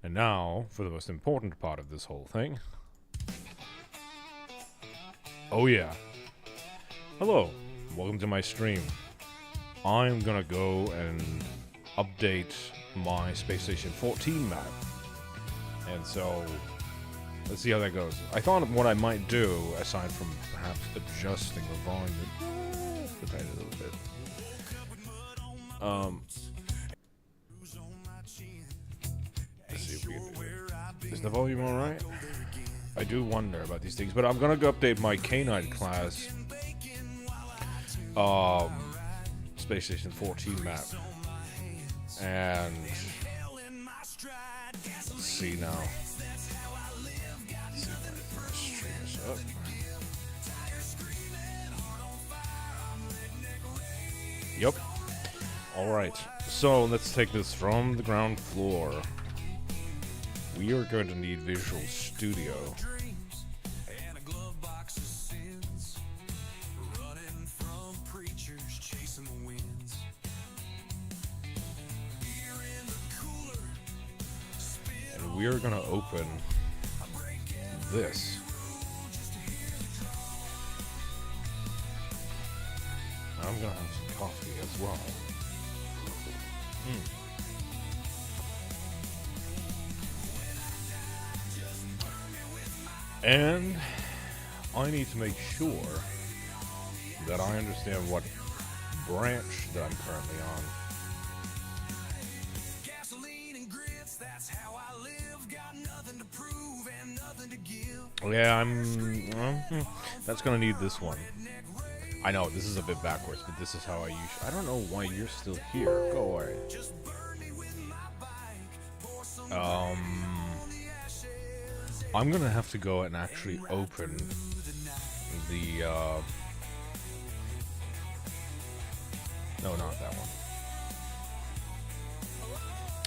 And now, for the most important part of this whole thing. Oh yeah. Hello, welcome to my stream. I'm gonna go and update my Space Station 14 map. And so, let's see how that goes. I thought what I might do, aside from perhaps adjusting the volume a tiny little bit. Let's see if we can do it. Is the volume alright? I do wonder about these things, but I'm gonna go update my Kanite class Space Station 14 map. And let's see now. Let's see if I can string this up. Yep. Alright. So let's take this from the ground floor. We are going to need Visual Studio. And we are going to open this. I'm going to have some coffee as well. And I need to make sure that I understand what branch that I'm currently on. Yeah, that's gonna need this one. I know, this is a bit backwards, but this is how I I don't know why you're still here. Go away. I'm gonna have to go and actually open the, no, not that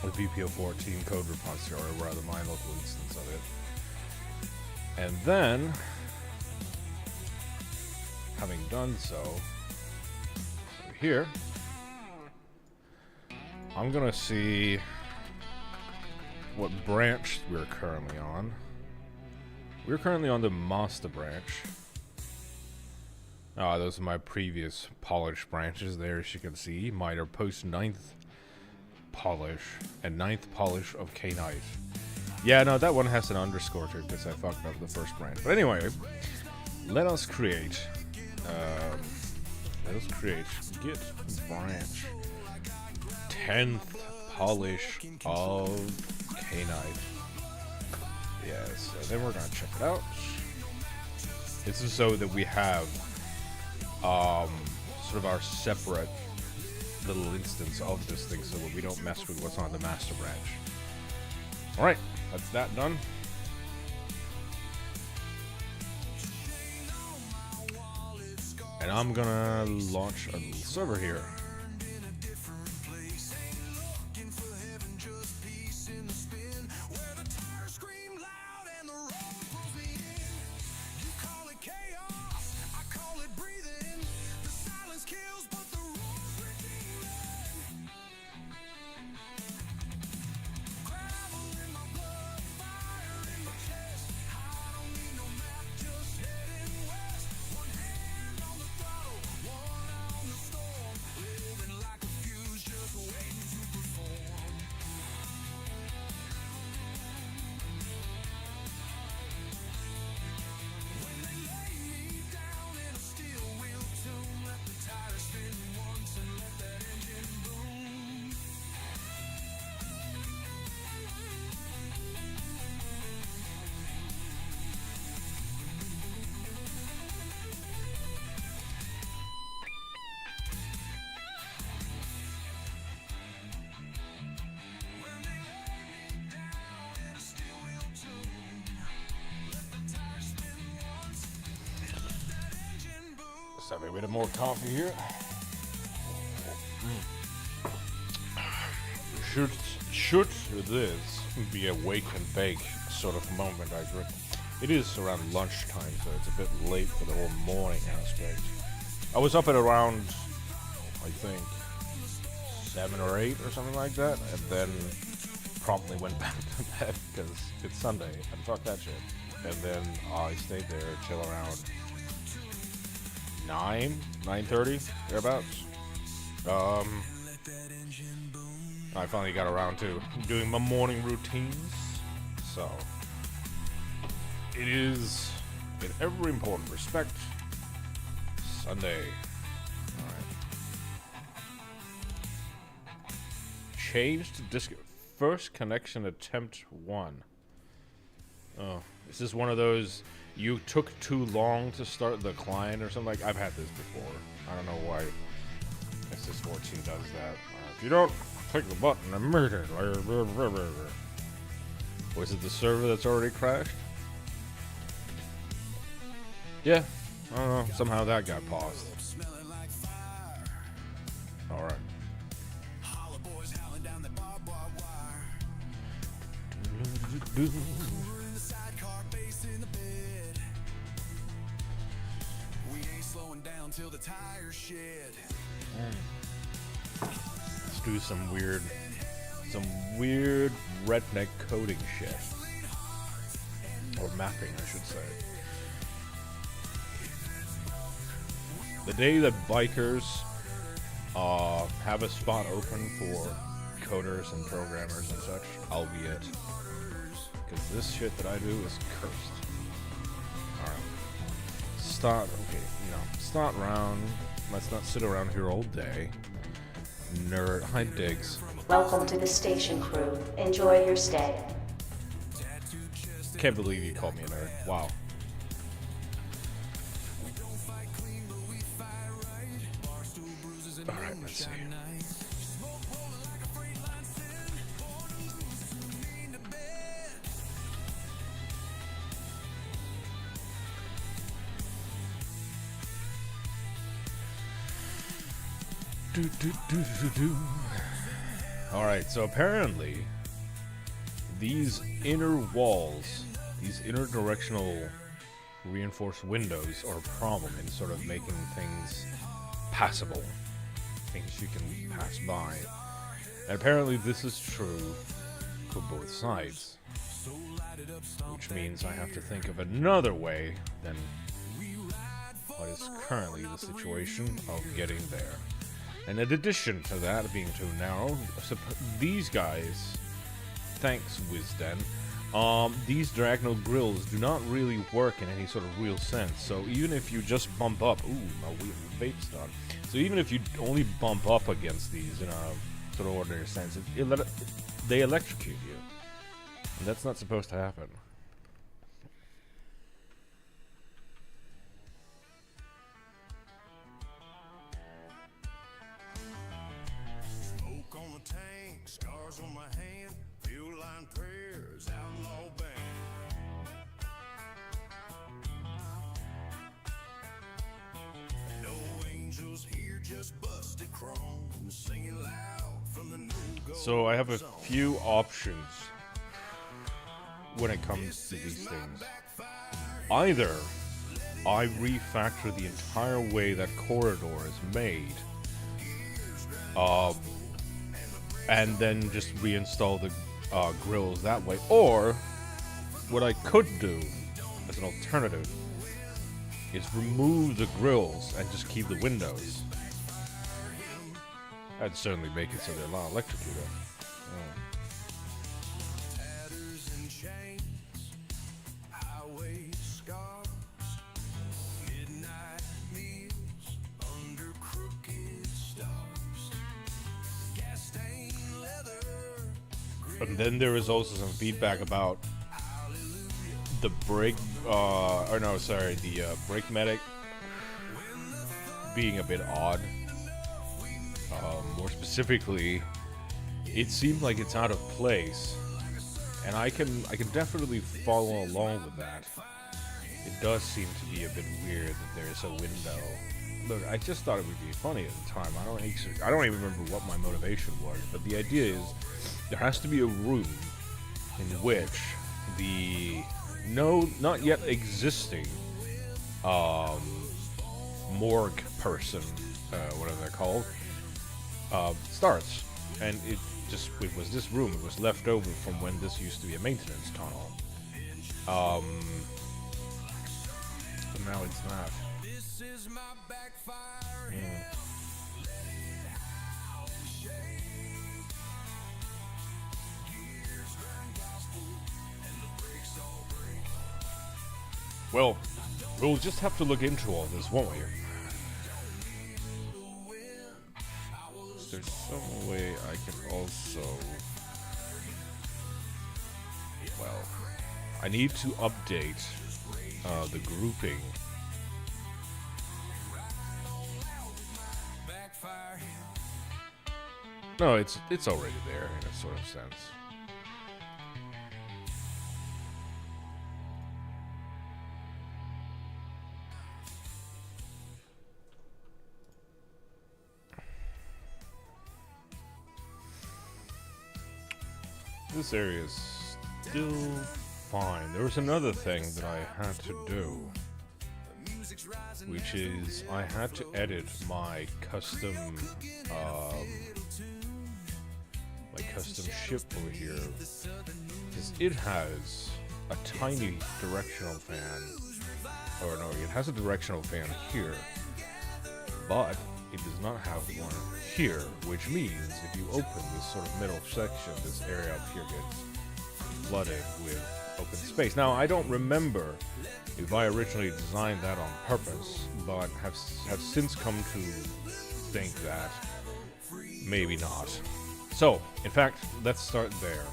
one. The VPO14 code repository, or rather my local instance of it. And then, having done so, over here, I'm gonna see what branch we're currently on. We're currently on the master branch. Those are my previous polish branches there, as you can see. Mine are post 9th polish and 9th polish of Kanite. Yeah, no, that one has an underscore to it because I fucked up the first branch. But anyway, let us create git branch 10th polish of Kanite. Yes, and then we're gonna check it out. This is so that we have sort of our separate little instance of this thing, so that we don't mess with what's on the master branch. Alright, that's that done. And I'm gonna launch a little server here. Let's have a bit of more coffee here. Should this be a wake and bake sort of moment, I agree. It is around lunchtime, so it's a bit late for the whole morning aspect. I was up at around, I think, 7 or 8 or something like that, and then promptly went back to bed because it's Sunday and fuck that shit. And then I stayed there, chill around 9:30, thereabouts. I finally got around to doing my morning routines. So, it is, in every important respect, Sunday. Alright. Changed disk. First connection attempt 1. Oh, this is one of those, you took too long to start the client or something like. I've had this before. I don't know why SS14 does that. If you don't click the button immediately. Was it the server that's already crashed? Yeah, I don't know. Somehow that got paused. Alright. Let's do some weird redneck coding shit. Or mapping, I should say. The day that bikers have a spot open for coders and programmers and such, I'll be it. Because this shit that I do is cursed. Alright. Start round. Let's not sit around here all day. Nerd. Hi, Diggs. Welcome to the station, crew. Enjoy your stay. Can't believe you called me a nerd. Wow. Alright, let's see. Alright, so apparently these inner walls, these interdirectional reinforced windows are a problem in sort of making things passable. Things you can pass by. And apparently this is true for both sides. Which means I have to think of another way than what is currently the situation of getting there. And in addition to that being too narrow, these guys, thanks Wisden, these diagonal grills do not really work in any sort of real sense. So even if you just bump up, my vape's done. So even if you only bump up against these in a sort of ordinary sense, they electrocute you. And that's not supposed to happen. On my hand, fuel line prayers, outlaw band. No angels here, just busted chrome, singing loud from the no-go. So I have a few options when it comes to these things. Either I refactor the entire way that corridor is made, and then just reinstall the grills that way. Or, what I could do, as an alternative, is remove the grills and just keep the windows. That'd certainly make it so they're not electrocuted. And then there is also some feedback about the brake medic being a bit odd. More specifically, it seemed like it's out of place, and I can definitely follow along with that. It does seem to be a bit weird that there's a window. Look, I just thought it would be funny at the time. I don't even remember what my motivation was, but the idea is there has to be a room in which the not yet existing morgue person, whatever they're called, starts. And it was this room. It was left over from when this used to be a maintenance tunnel. But now it's not. This is my backfire. Well, we'll just have to look into all this, won't we? There's some way I can also... Well, I need to update the grouping. No, it's already there in a sort of sense. This area is still fine. There was another thing that I had to do, which is I had to edit my custom ship over here, because it has a tiny directional fan, or no, it has a directional fan here, but it does not have one here, which means if you open this sort of middle section, this area up here gets flooded with open space. Now, I don't remember if I originally designed that on purpose, but have since come to think that maybe not. So, in fact, let's start there.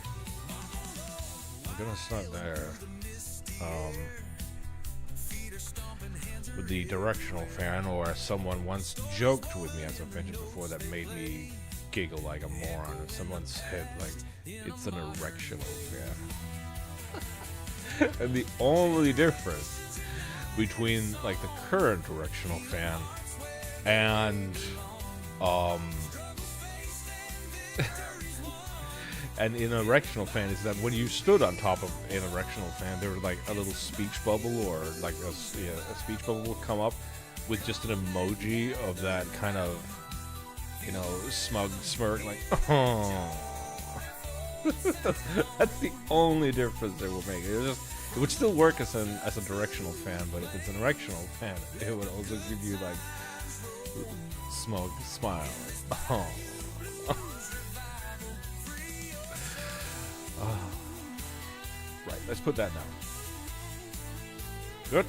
I'm gonna start there. With the directional fan, or as someone once joked with me, as I've mentioned before, that made me giggle like a moron. And someone said, like, it's an erectional fan. And the only difference between, like, the current directional fan and and an erectional fan is that when you stood on top of an erectional fan, there was like a little speech bubble, or like a speech bubble would come up with just an emoji of that kind of, you know, smug smirk, like, oh. That's the only difference they will make. It would still work as a directional fan, but if it's an erectional fan, it would also give you like smug smile, like, oh. Right, let's put that down. Good.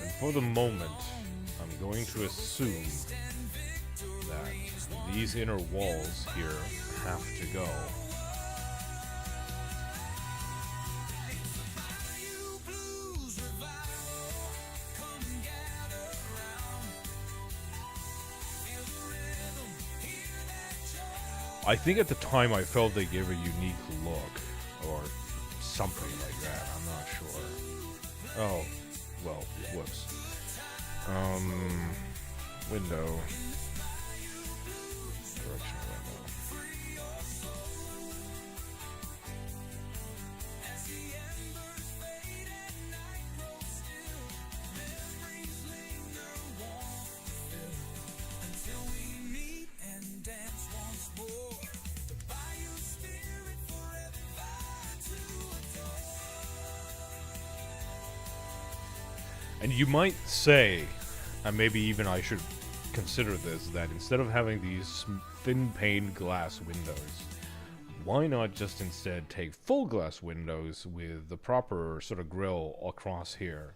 And for the moment, I'm going to assume that these inner walls here have to go. I think at the time I felt they gave a unique look, or something like that, I'm not sure. Oh, well, whoops. Window. Directional window. And you might say, and maybe even I should consider this, that instead of having these thin pane glass windows, why not just instead take full glass windows with the proper sort of grille across here?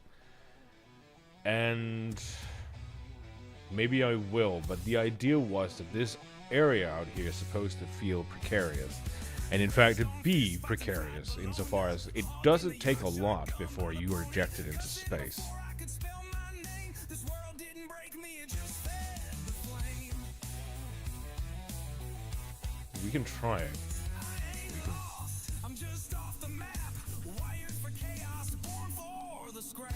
And maybe I will, but the idea was that this area out here is supposed to feel precarious. And in fact, it be precarious insofar as it doesn't take a lot before you are ejected into space. We can try it. I'm just off the map, wired for chaos, born for the scrap.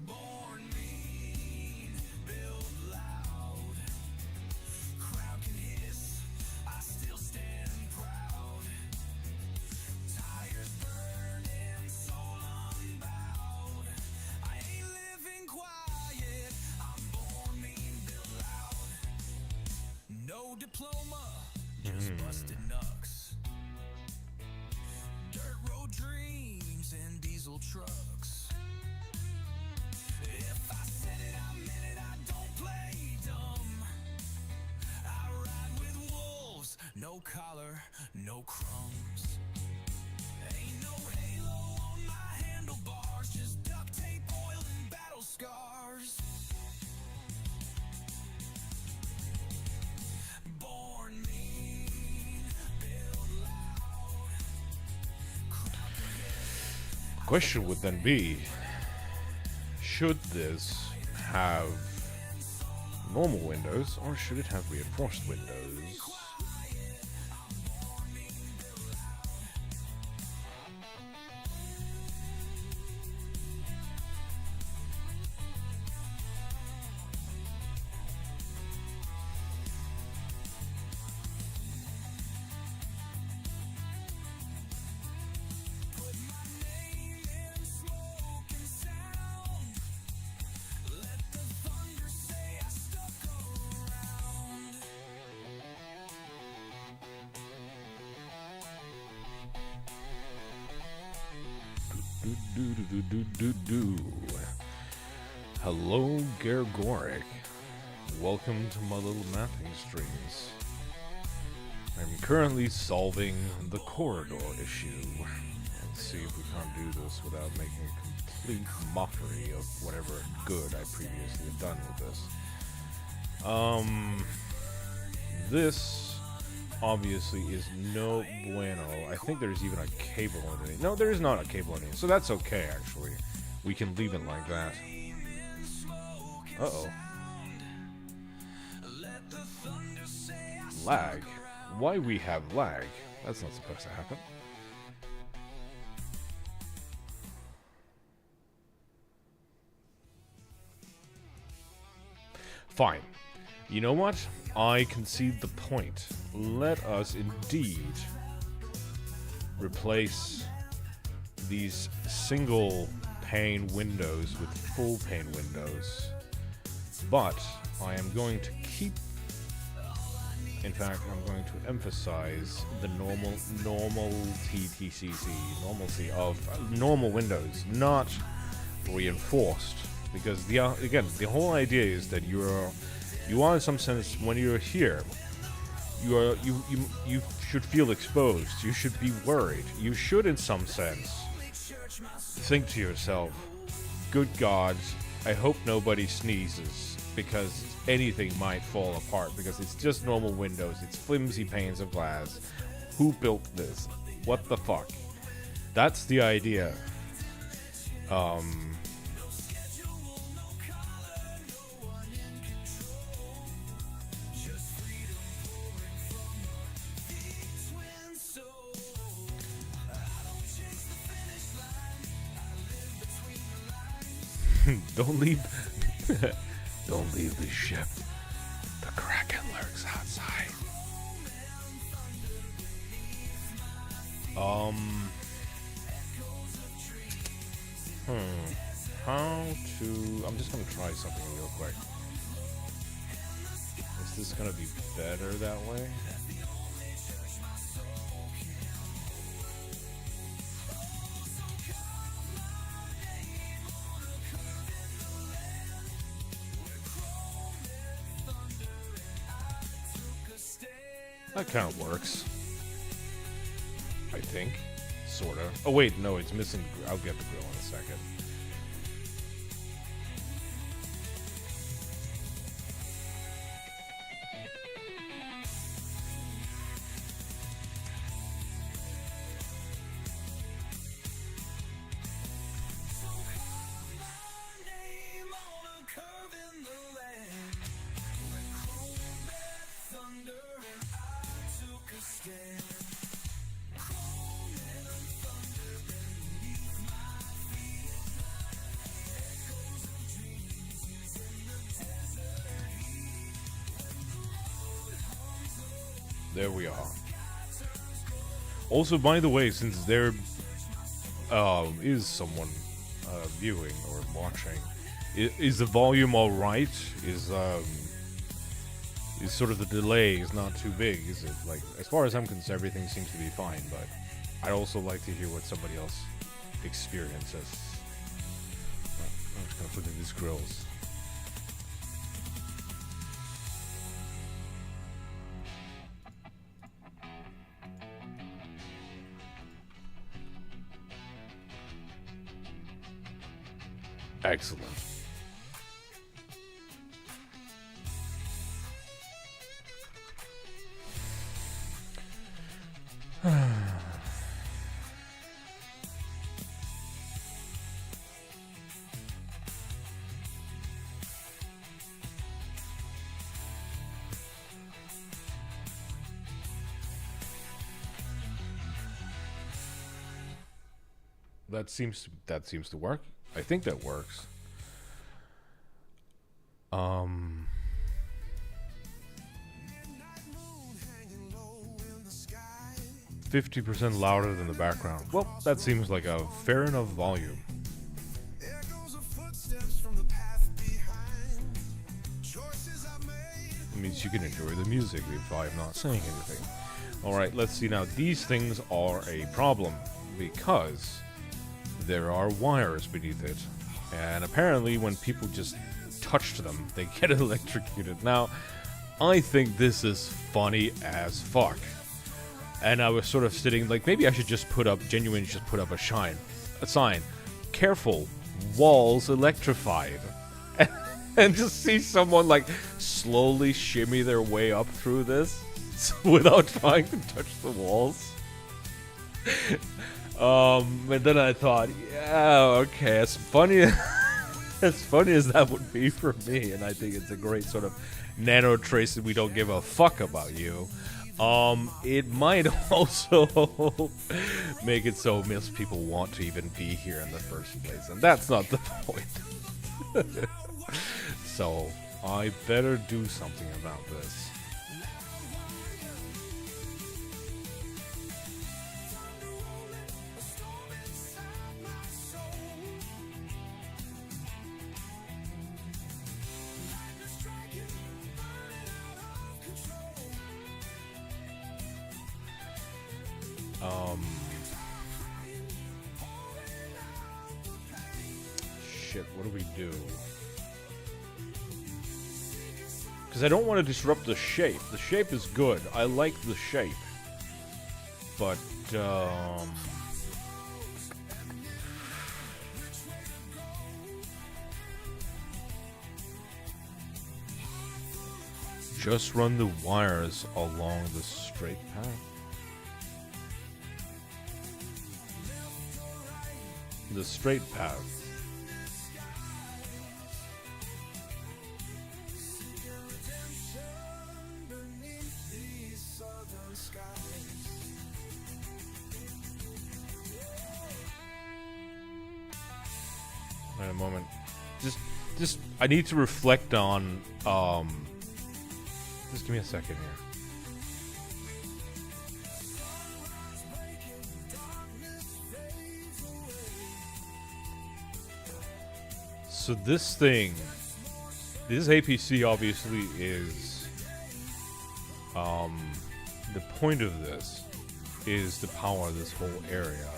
Born mean, build loud. Crowd can hiss, diploma, just busted knucks. Dirt road dreams and diesel trucks. If I said it, I meant it, I don't play dumb. I ride with wolves, no collar, no crumbs. Ain't no halo on my handlebars, just duct tape, oil, and battle scars. Born mean, build loud. Question would then be, should this have normal windows or should it have reinforced windows? Put my name in smoke and sound. Let the thunder say I stuck around. Do. Hello, Gergoric. Welcome to my little mapping streams. I'm currently solving the corridor issue. Let's see if we can't do this without making a complete mockery of whatever good I previously have done with this. This obviously is no bueno. I think there's even a cable underneath. No, there is not a cable underneath, so that's okay, actually. We can leave it like that. Uh-oh. Lag? Why we have lag? That's not supposed to happen. Fine. You know what? I concede the point. Let us indeed replace these single pane windows with full pane windows. But I am going to keep, in fact, I'm going to emphasize the normal TTCC, normalcy of normal windows, not reinforced. Because again, the whole idea is that you are in some sense, when you're here, you should feel exposed. You should be worried. You should, in some sense, think to yourself, "Good God, I hope nobody sneezes, because anything might fall apart, because it's just normal windows. It's flimsy panes of glass. Who built this? What the fuck?" That's the idea. Don't leave the ship. The Kraken lurks outside. How to... I'm just gonna try something real quick. Is this gonna be better that way? That kind of works. I think. Sort of. Oh, wait, no, it's missing. I'll get the grill in a second. There we are. Also, by the way, since there is someone viewing or watching, is the volume all right? Is is sort of the delay is not too big, is it? Like, as far as I'm concerned, everything seems to be fine, but I'd also like to hear what somebody else experiences. I'm just gonna put in these grills. Excellent. That seems to work. I think that works. 50% louder than the background. Well, that seems like a fair enough volume. It means you can enjoy the music if I'm not saying anything. Alright, let's see now. These things are a problem because there are wires beneath it. And apparently when people just touch them, they get electrocuted. Now, I think this is funny as fuck. And I was sort of sitting, like, maybe I should just put up a sign. Careful, walls electrified. And just see someone, like, slowly shimmy their way up through this without trying to touch the walls. And then I thought, yeah, okay, as funny as that would be for me, and I think it's a great sort of nano trace that we don't give a fuck about you. It might also make it so most people want to even be here in the first place, and that's not the point. So, I better do something about this. Shit, what do we do? Because I don't want to disrupt the shape. The shape is good. I like the shape. But, just run the wires along the straight path. The straight path. Wait a moment. Just I need to reflect on just give me a second here. So this APC obviously is, the point of this is to power this whole area.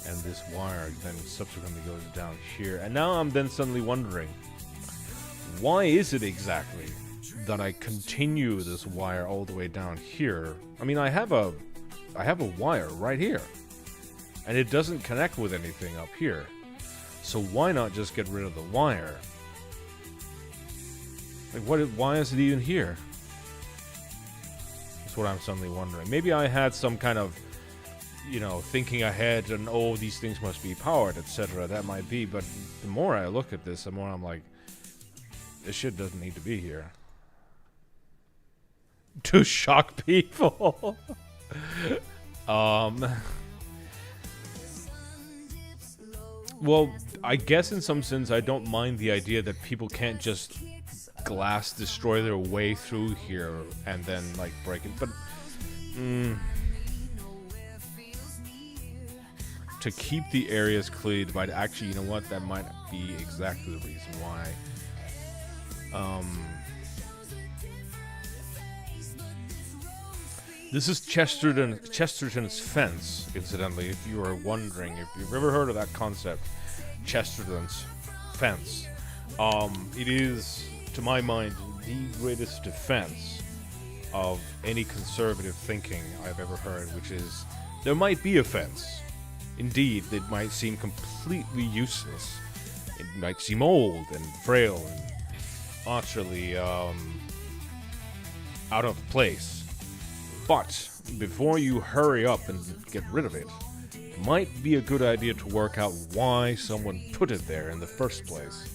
And this wire then subsequently goes down here. And now I'm then suddenly wondering, why is it exactly that I continue this wire all the way down here? I mean, I have a wire right here. And it doesn't connect with anything up here. So why not just get rid of the wire? Like, why is it even here? That's what I'm suddenly wondering. Maybe I had some kind of, thinking ahead and, oh, these things must be powered, etc. That might be, but the more I look at this, the more I'm like, this shit doesn't need to be here. To shock people. Well, I guess in some sense I don't mind the idea that people can't just glass destroy their way through here and then, like, break it, but to keep the areas cleared might actually, you know what, that might be exactly the reason why. This is Chesterton's fence, incidentally, if you are wondering. If you've ever heard of that concept, Chesterton's fence. It is, to my mind, the greatest defense of any conservative thinking I've ever heard, which is, there might be a fence. Indeed, it might seem completely useless. It might seem old and frail and utterly out of place. But before you hurry up and get rid of it, it might be a good idea to work out why someone put it there in the first place.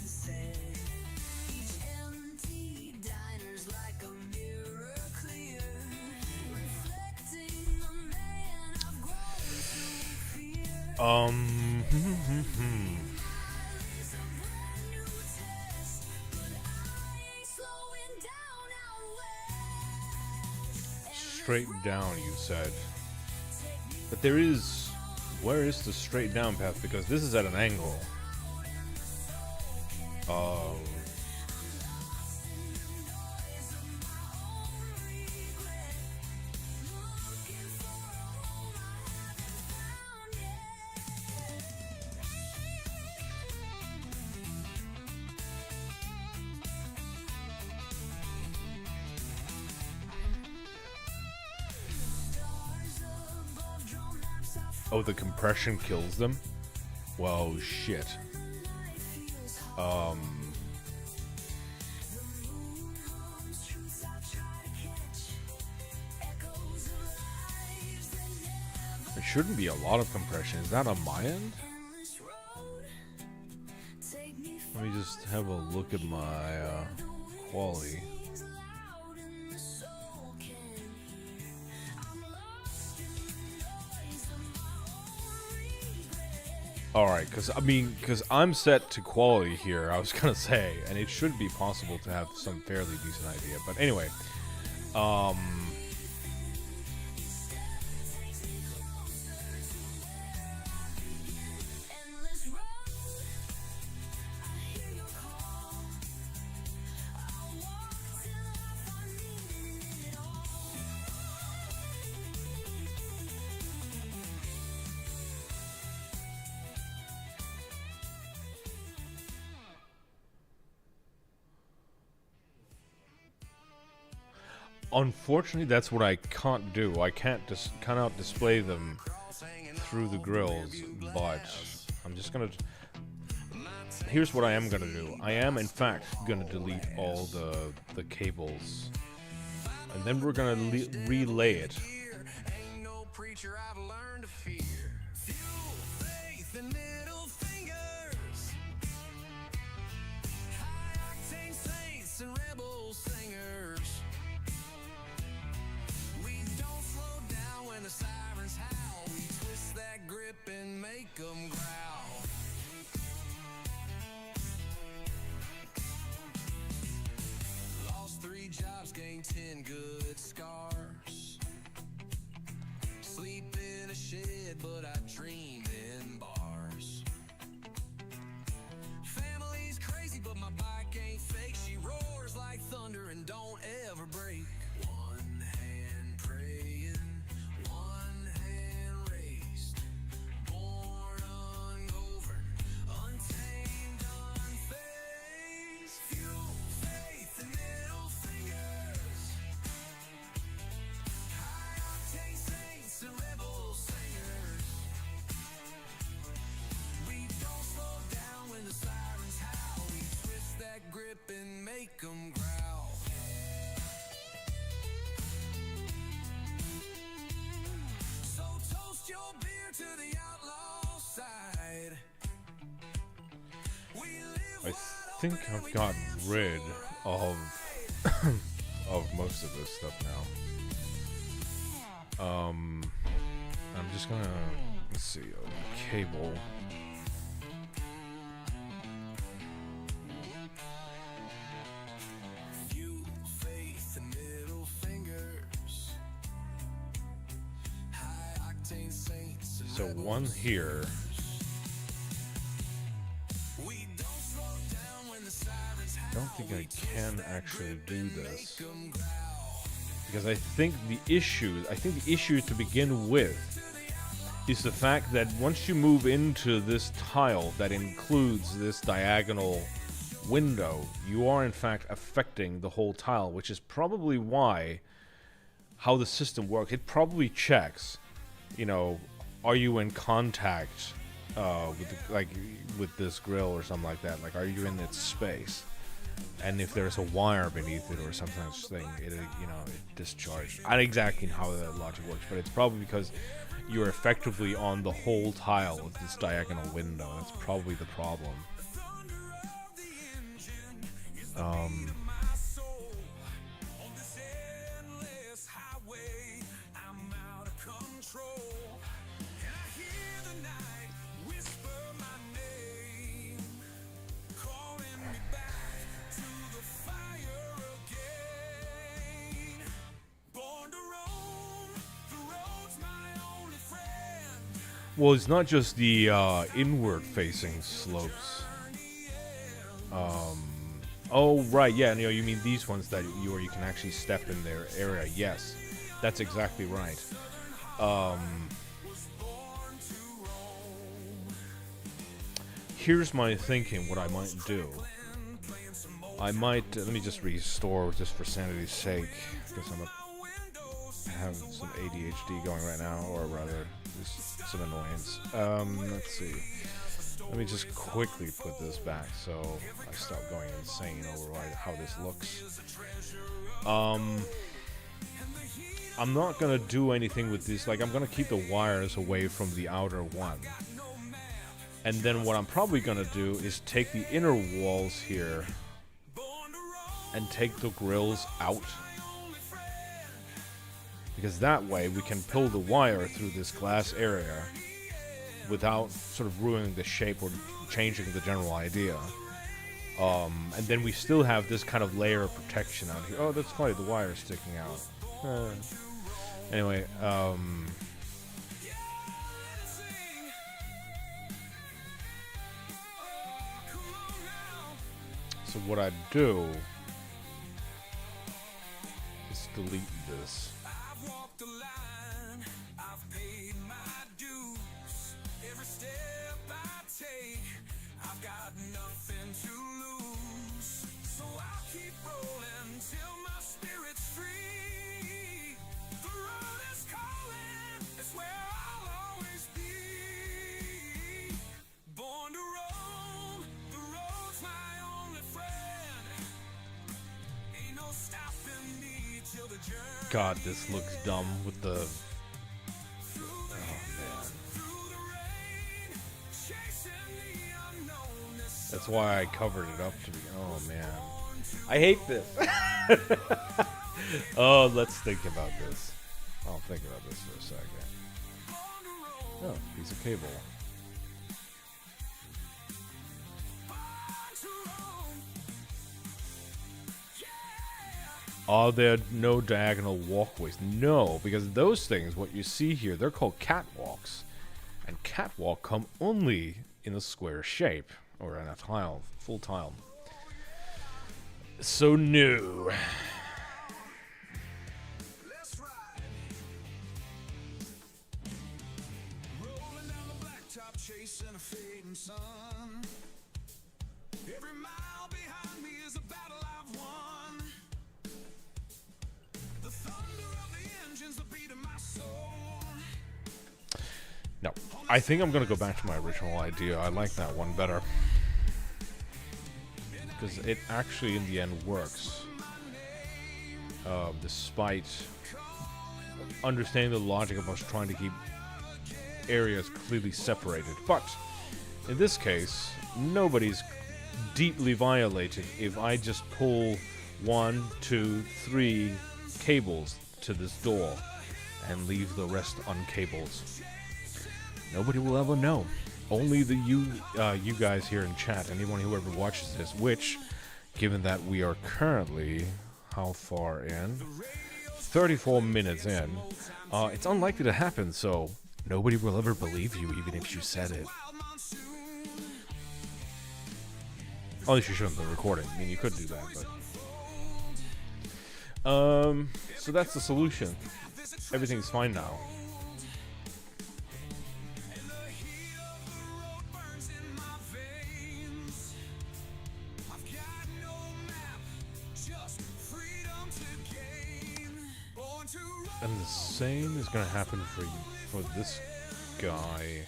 Straight down, you said. But there is... Where is the straight down path? Because this is at an angle. Oh, the compression kills them? Well, shit. There shouldn't be a lot of compression. Is that on my end? Let me just have a look at my quality. Alright, because I'm set to quality here, I was gonna say, and it should be possible to have some fairly decent idea. But anyway, unfortunately, that's what I can't do. I cannot display them through the grills, but I'm just gonna... Here's what I am gonna do. I am, in fact, gonna delete all the cables, and then we're gonna relay it. Lost 3 jobs, gained 10 good scars. Sleep in a shed, but I dream in bars. Family's crazy, but my bike ain't fake. She roars like thunder and don't ever break. One hand praying, one hand raised. Born ungoverned, untamed, unfazed. Fuel, faith, and middle fingers. High octane saints and rebel singers. We don't slow down when the sirens howl. We twist that grip and make them growl. So toast your beer to the outlaw side. We live I think I've gotten rid of of most of this stuff now. I'm just gonna, let's see, cable. Fuel, faith, and middle fingers. High octane saints and So one here. we don't slow down when the sirens I don't think I can actually do this. because I think the issue to begin with is the fact that once you move into this tile that includes this diagonal window, you are in fact affecting the whole tile, which is probably why how the system works. It probably checks, you know, are you in contact with this grill or something like that? Like, are you in its space? And if there's a wire beneath it or some such thing, it discharges. I don't exactly know how that logic works, but it's probably because you're effectively on the whole tile of this diagonal window. That's probably the problem. Well, it's not just the inward-facing slopes. Oh, right, yeah, you mean these ones that you can actually step in their area. Yes, that's exactly right. Here's my thinking, what I might do. I might, let me just restore, just for sanity's sake, because I have some ADHD going right now, or rather, just some annoyance. Let's see. Let me just quickly put this back so I stop going insane over how this looks. I'm not gonna do anything with this. Like, I'm gonna keep the wires away from the outer one. And then what I'm probably gonna do is take the inner walls here and take the grills out. Because that way we can pull the wire through this glass area without sort of ruining the shape or changing the general idea. And then we still have this kind of layer of protection out here. Oh, that's funny, the wire's sticking out. Anyway, so what I'd do is delete this. I've walked the line, I've paid my dues. Every step I take, I've got nothing to lose. So I'll keep rolling till my spirit's free. The road is calling, it's where I'll always be. Born to roam, the road's my only friend. Ain't no stopping me till the journey. God, this looks dumb with the... Oh, man. That's why I covered it up to be... Oh, man. I hate this. Oh, let's think about this. I'll think about this for a second. Oh, piece of cable. Are there no diagonal walkways? No, because those things, what you see here, they're called catwalks. And catwalk come only in a square shape, or in a tile, full tile. So no. Let's ride. Rolling down the blacktop, chasing a fading sun. Every mile behind me is a battle I've won. The thunder of the engines, the beat of my soul. No, I think I'm gonna go back to my original idea. I like that one better. Because it actually, in the end, works. Despite understanding the logic of us trying to keep areas clearly separated. But, in this case, nobody's deeply violated if I just pull 1, 2, 3 cables to this door and leave the rest uncabled. Nobody will ever know. Only the you guys here in chat, anyone who ever watches this, which, given that we are currently, how far in? 34 minutes in. It's unlikely to happen, so nobody will ever believe you, even if you said it. At least you shouldn't be recording. I mean, you could do that, So that's the solution. Everything's fine now. And the same is gonna happen for this guy.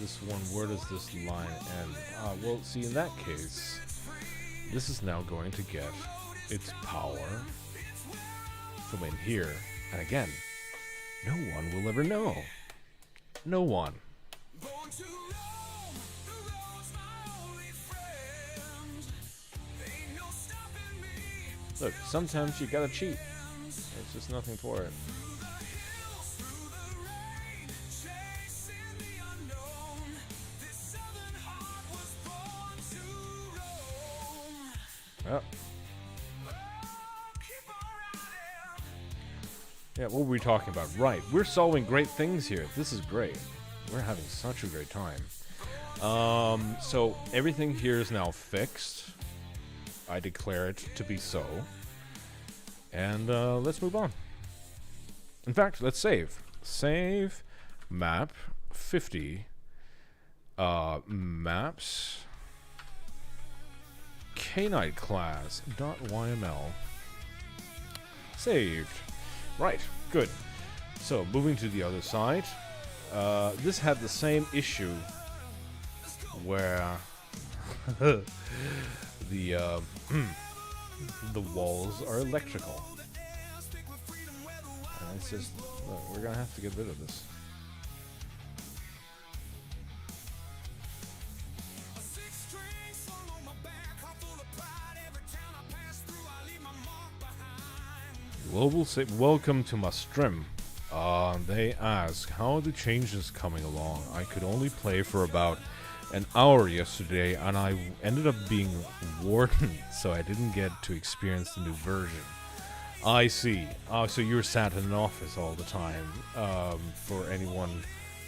This one, where does this line end? Well, see, in that case, this is now going to get its power from in here. And again, no one will ever know. No one. Look, sometimes you gotta cheat. There's just nothing for it. Oh. Yeah, what were we talking about? Right, we're solving great things here. This is great. We're having such a great time. So everything here is now fixed. I declare it to be so. And let's move on. In fact, let's save. Save map 50. Maps. Kanite class .yml. Saved. Right, good. So moving to the other side. This had the same issue where the walls are electrical. And it's just, look, we're gonna have to get rid of this. Global welcome to my stream. They ask, how are the changes coming along? I could only play for about an hour yesterday, and I ended up being wardened, so I didn't get to experience the new version. I see. So you were sat in an office all the time. For anyone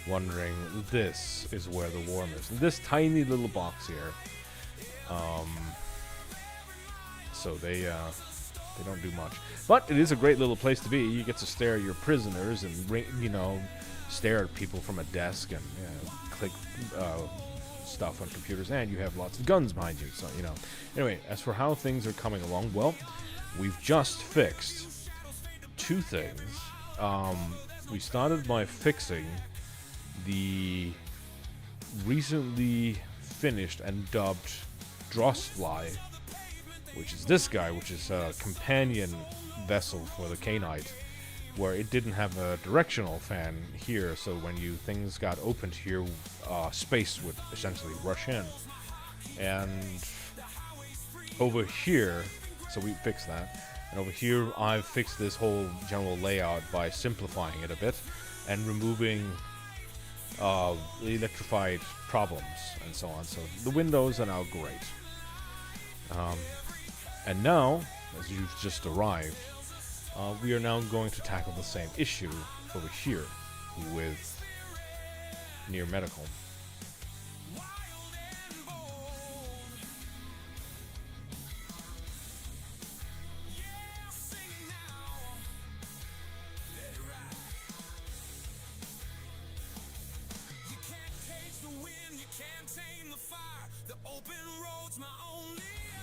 wondering, this is where the warm is. In this tiny little box here. So they don't do much. But it is a great little place to be. You get to stare at your prisoners and, stare at people from a desk and click stuff on computers. And you have lots of guns behind you. So, Anyway, as for how things are coming along, well, we've just fixed two things. We started by fixing the recently finished and dubbed Drossfly, which is this guy, which is a companion vessel for the Kanite, where it didn't have a directional fan here, so when things got opened here, space would essentially rush in. And over here, so we fixed that, and over here I've fixed this whole general layout by simplifying it a bit and removing the electrified problems and so on. So the windows are now great. And now, as you've just arrived, we are now going to tackle the same issue over here with near medical.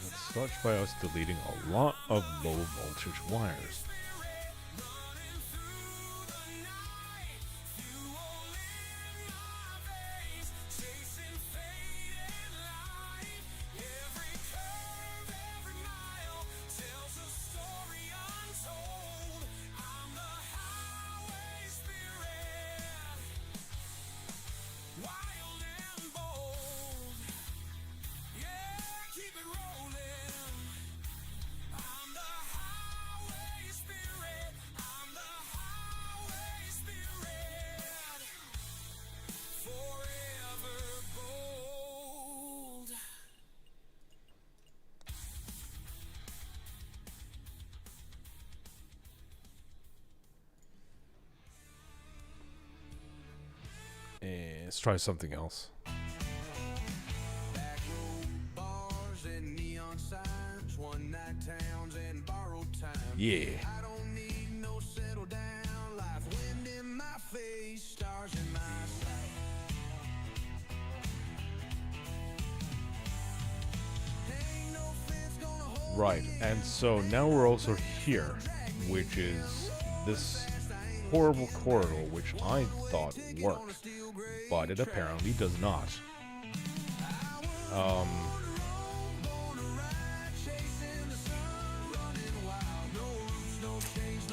It starts by us deleting a lot of low voltage wires. Let's try something else. Back road bars and neon signs, one night towns and borrowed time. Yeah. I don't need no settle down life, wind in my face, stars in my sight. Ain't no fence gonna hold Right, and so now we're also here, which is this horrible corridor, which I thought worked, but it apparently does not.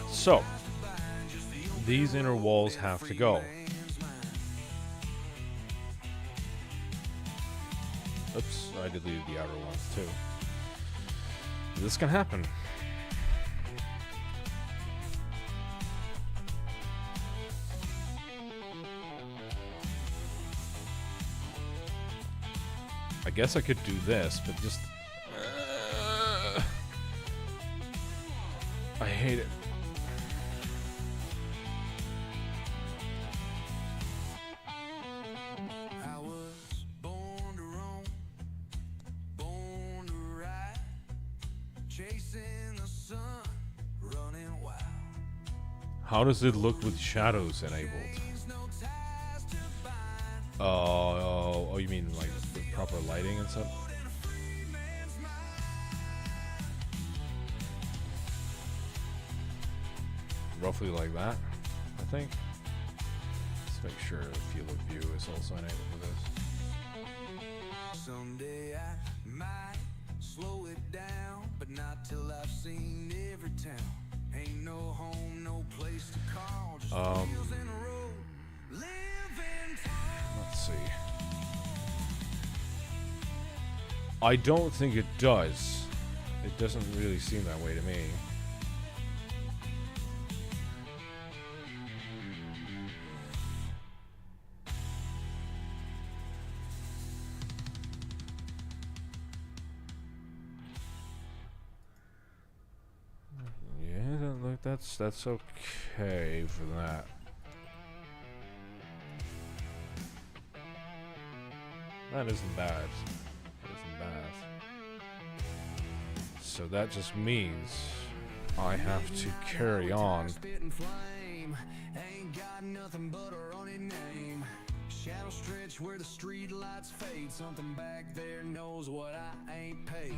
So, these inner walls have to go. Oops, I deleted the outer ones too. This can happen. I guess I could do this, but just... I hate it. I was born to roam, born to ride, chasing the sun, running wild. How does it look with shadows enabled? No ties to bind. Oh, you mean like the proper lighting and stuff? Roughly like that, I think. Let's make sure the field of view is also enabled for this. Someday I might slow it down, but not till I've seen every town. Ain't no home, no place to call, just wheels in a road, living tall. Let's see. I don't think it does. It doesn't really seem that way to me. Yeah, look, that's okay for that. That isn't bad. That isn't bad. So that just means I have to carry on. Spitting flame, ain't got nothing but a running name. Shadow stretch where the street lights fade. Something back there knows what I ain't paid.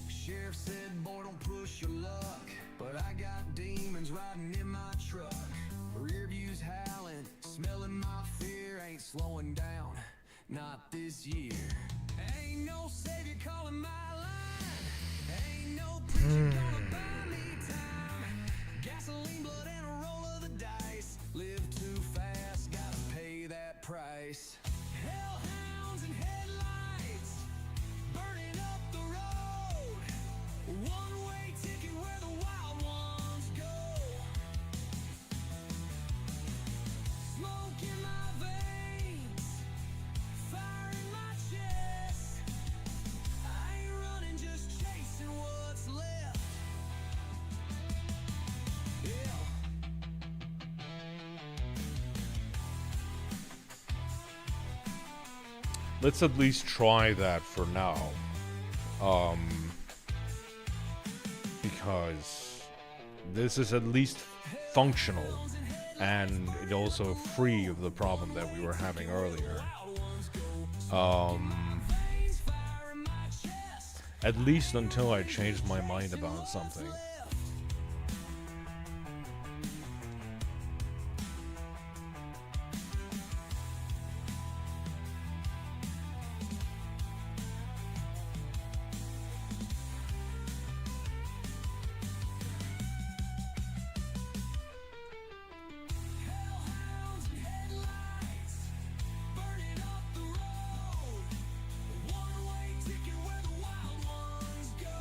Sheriff said, boy, don't push your luck, but I got demons riding in my truck. Rear view's howling, smelling my fear. Ain't slowing down, not this year. Ain't no savior calling my line. Ain't no preacher gonna buy me time. Gasoline, blood, and a roll of the dice. Live too fast, gotta pay that price. Hellhounds and headlights, burning up the road. One-way ticket where the wild ones go. Smoke in my veins, fire in my chest. I ain't running, just chasing what's left. Yeah. Let's at least try that for now. Because this is at least functional and it also free of the problem that we were having earlier. At least until I changed my mind about something. Hellhounds and headlights, burning up the road. One-way ticket where the wild ones go.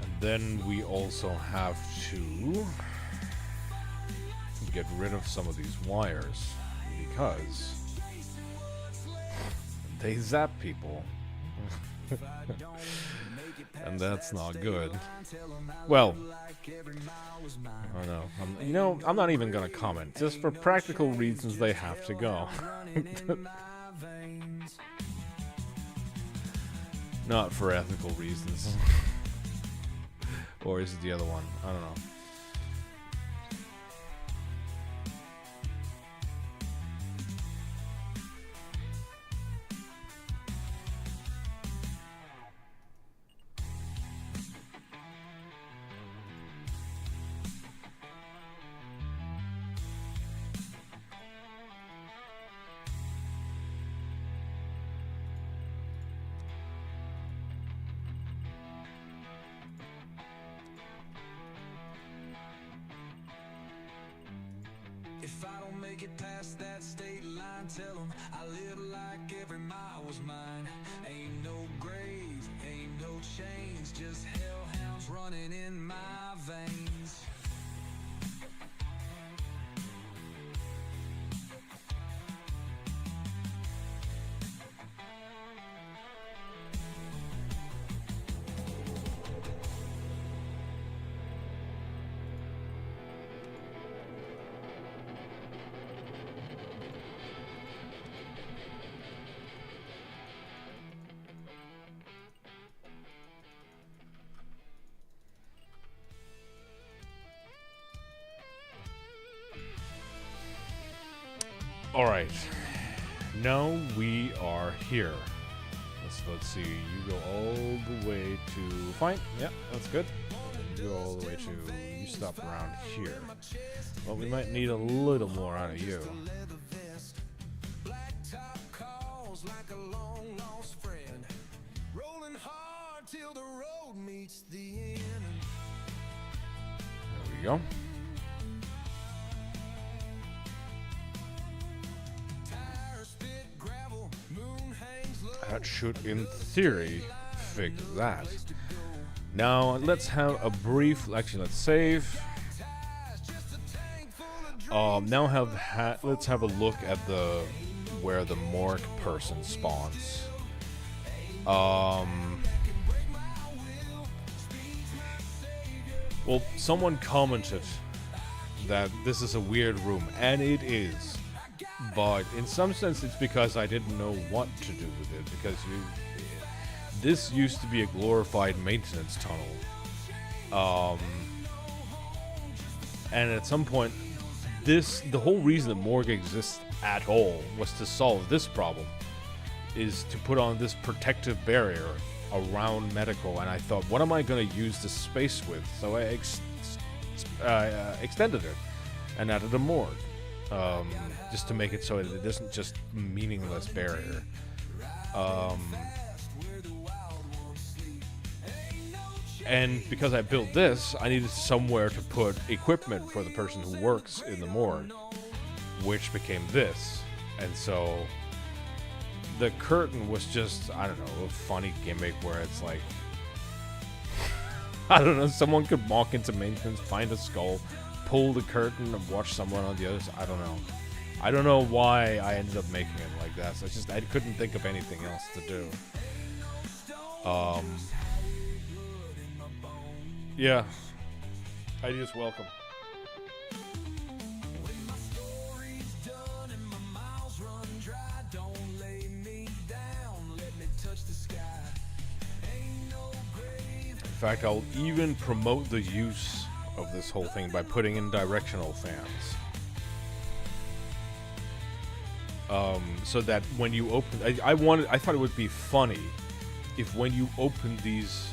And then we also have to get rid of some of these wires because they zap people. And that's not good. Well, I know. You know, I'm not even gonna comment. Just for practical reasons, they have to go. Not for ethical reasons. Or is it the other one? I don't know. If I don't make it past that state line, tell 'em I live like every mile was mine. Ain't no grave, ain't no chains, just hellhounds running in my veins. Alright. Now we are here. Let's see. You go all the way to... Fine. Yeah, that's good. You go all the way to... You stop around here. Well, we might need a little more out of you. Blacktop calls like a long lost friend, rolling hard till the road meets the end. There we go. That should, in theory, fix that. Now, let's have a brief... Actually, let's save. Let's have a look at where the morgue person spawns. Well, someone commented that this is a weird room, and it is. But in some sense, it's because I didn't know what to do with it. Because this used to be a glorified maintenance tunnel, and at some point, the whole reason the morgue exists at all was to solve this problem, is to put on this protective barrier around medical. And I thought, what am I going to use this space with? So I extended it and added a morgue. Just to make it so it isn't just meaningless barrier. And because I built this, I needed somewhere to put equipment for the person who works in the morgue, which became this. And so the curtain was just, I don't know, a funny gimmick where it's like, I don't know, someone could walk into maintenance, find a skull, pull the curtain and watch someone on the other side. I don't know. I don't know why I ended up making it like that. So it's just I couldn't think of anything else to do. Yeah. Ideas welcome. In fact, I'll even promote the use of this whole thing by putting in directional fans. So that when you open... I thought it would be funny if when you open these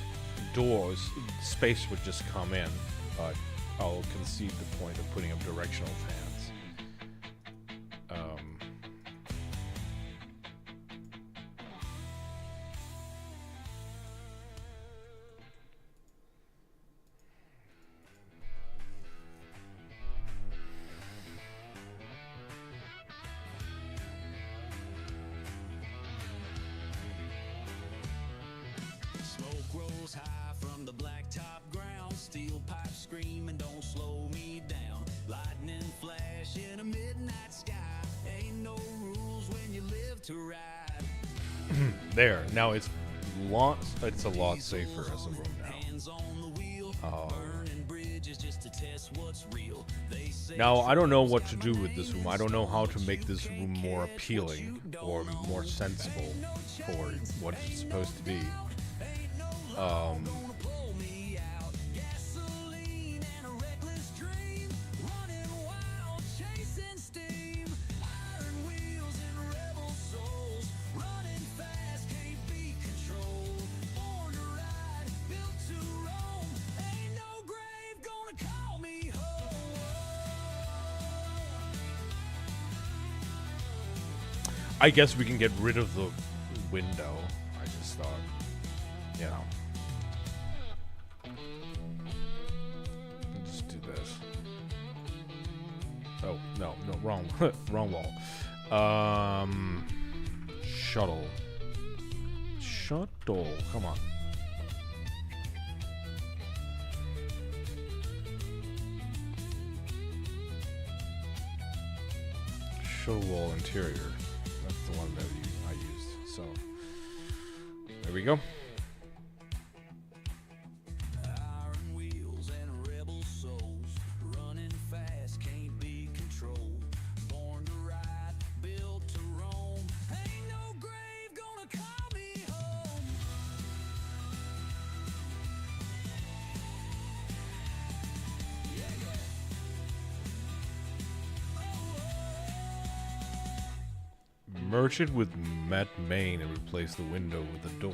doors, space would just come in. But I'll concede the point of putting up directional fans. Rolls high from the blacktop ground, steel pipe screaming, don't slow me down. Lightning flash in a midnight sky, ain't no rules when you live to ride. There, now it's it's a lot safer as a room now. Now I don't know what to do with this room. I don't know how to make this room more appealing or more sensible for what it's supposed to be. I guess we can get rid of the window. I just thought, you know. Just do this. Oh, no, wrong. Wrong wall. Shuttle. Come on. Shuttle wall interior. That's the one that I used. So there we go. Iron wheels and rebel souls, running fast, can't be controlled. Born to ride, built to roam. Ain't no grave gonna call me home. Merge it with matte main and replace the window with a door.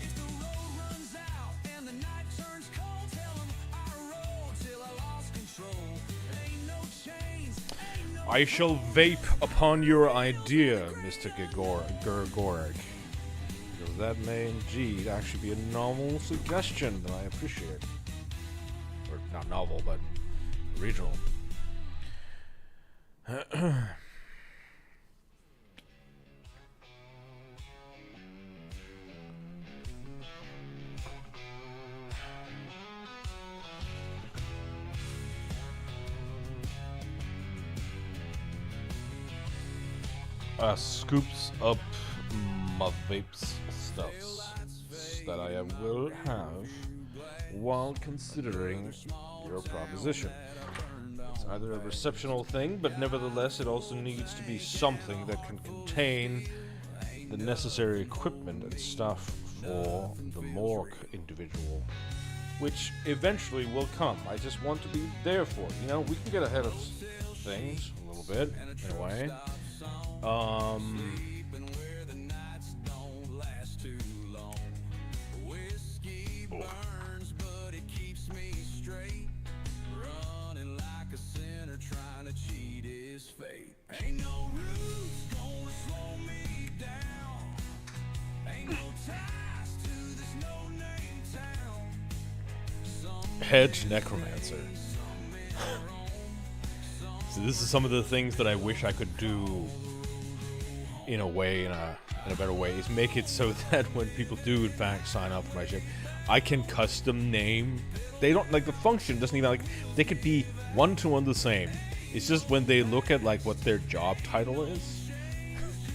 If the road runs out and the night turns cold, tell 'em I rode till I lost control. Ain't no chains, ain't no I shall vape upon your idea, Mr. Gregoric. Because that may indeed actually be a novel suggestion that I appreciate. Or not novel, but original. Scoops up my vapes stuffs that I will have while considering your proposition. It's either a receptional thing, but nevertheless it also needs to be something that can contain the necessary equipment and stuff for the morgue individual, which eventually will come. I just want to be there for it. You know, we can get ahead of things a little bit, in a way. sleeping where the nights don't last too long. Whiskey burns, but it keeps me straight. Running like a sinner trying to cheat his fate. Ain't no roots gonna slow me down. Ain't no ties to this no-name town. Head necromancer. So this is some of the things that I wish I could do in a way, in a better way, is make it so that when people do in fact sign up for my ship, I can custom name. They don't like the function doesn't even like they could be one-to-one the same. It's just when they look at like what their job title is,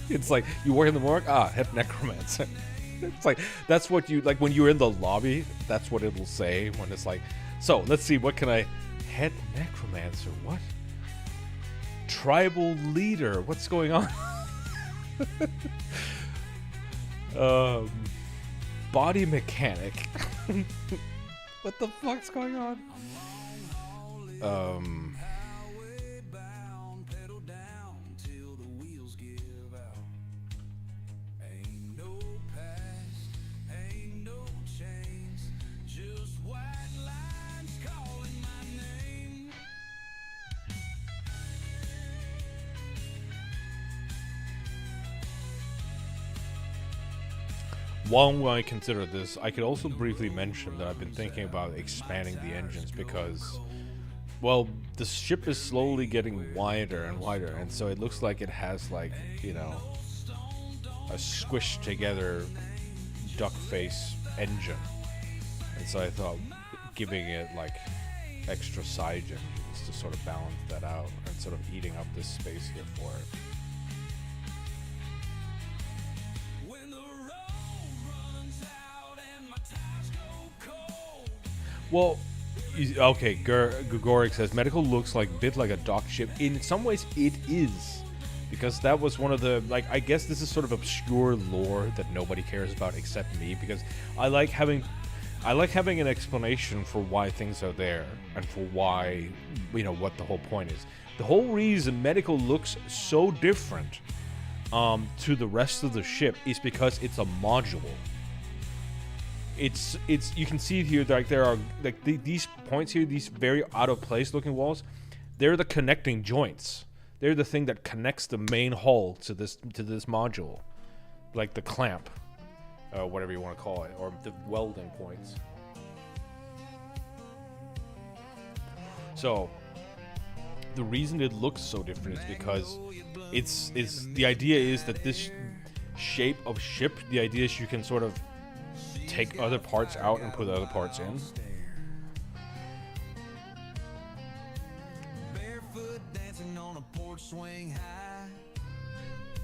it's like you work in the morgue, head necromancer. It's like that's what you like when you're in the lobby. That's what it'll say when it's like, so let's see, what can I head necromancer? What? Tribal leader? What's going on? Body mechanic. What the fuck's going on? Highway bound, pedal down till the wheels give out. Ain't no past, ain't no chains, just white lines calling my name. While I consider this, I could also briefly mention that I've been thinking about expanding the engines because, well, the ship is slowly getting wider and wider, and so it looks like it has, like, you know, a squished together duck face engine. And so I thought giving it like extra side engines just to sort of balance that out and sort of eating up this space here for it. When the road runs out and my tires go cold. Well, okay, Gugoric says medical looks like a bit like a dock ship. In some ways, it is, because that was one of the, like, I guess this is sort of obscure lore that nobody cares about except me, because I like having an explanation for why things are there and for why, you know, what the whole point is. The whole reason medical looks so different to the rest of the ship is because it's a module. It's you can see it here, like there are like these points here, these very out of place looking walls. They're the connecting joints. They're the thing that connects the main hull to this module, like the clamp, whatever you want to call it, or the welding points. So the reason it looks so different is because it's the idea is that this shape of ship, the idea is you can sort of take other parts out and put other parts in. Barefoot dancing on a porch swing high.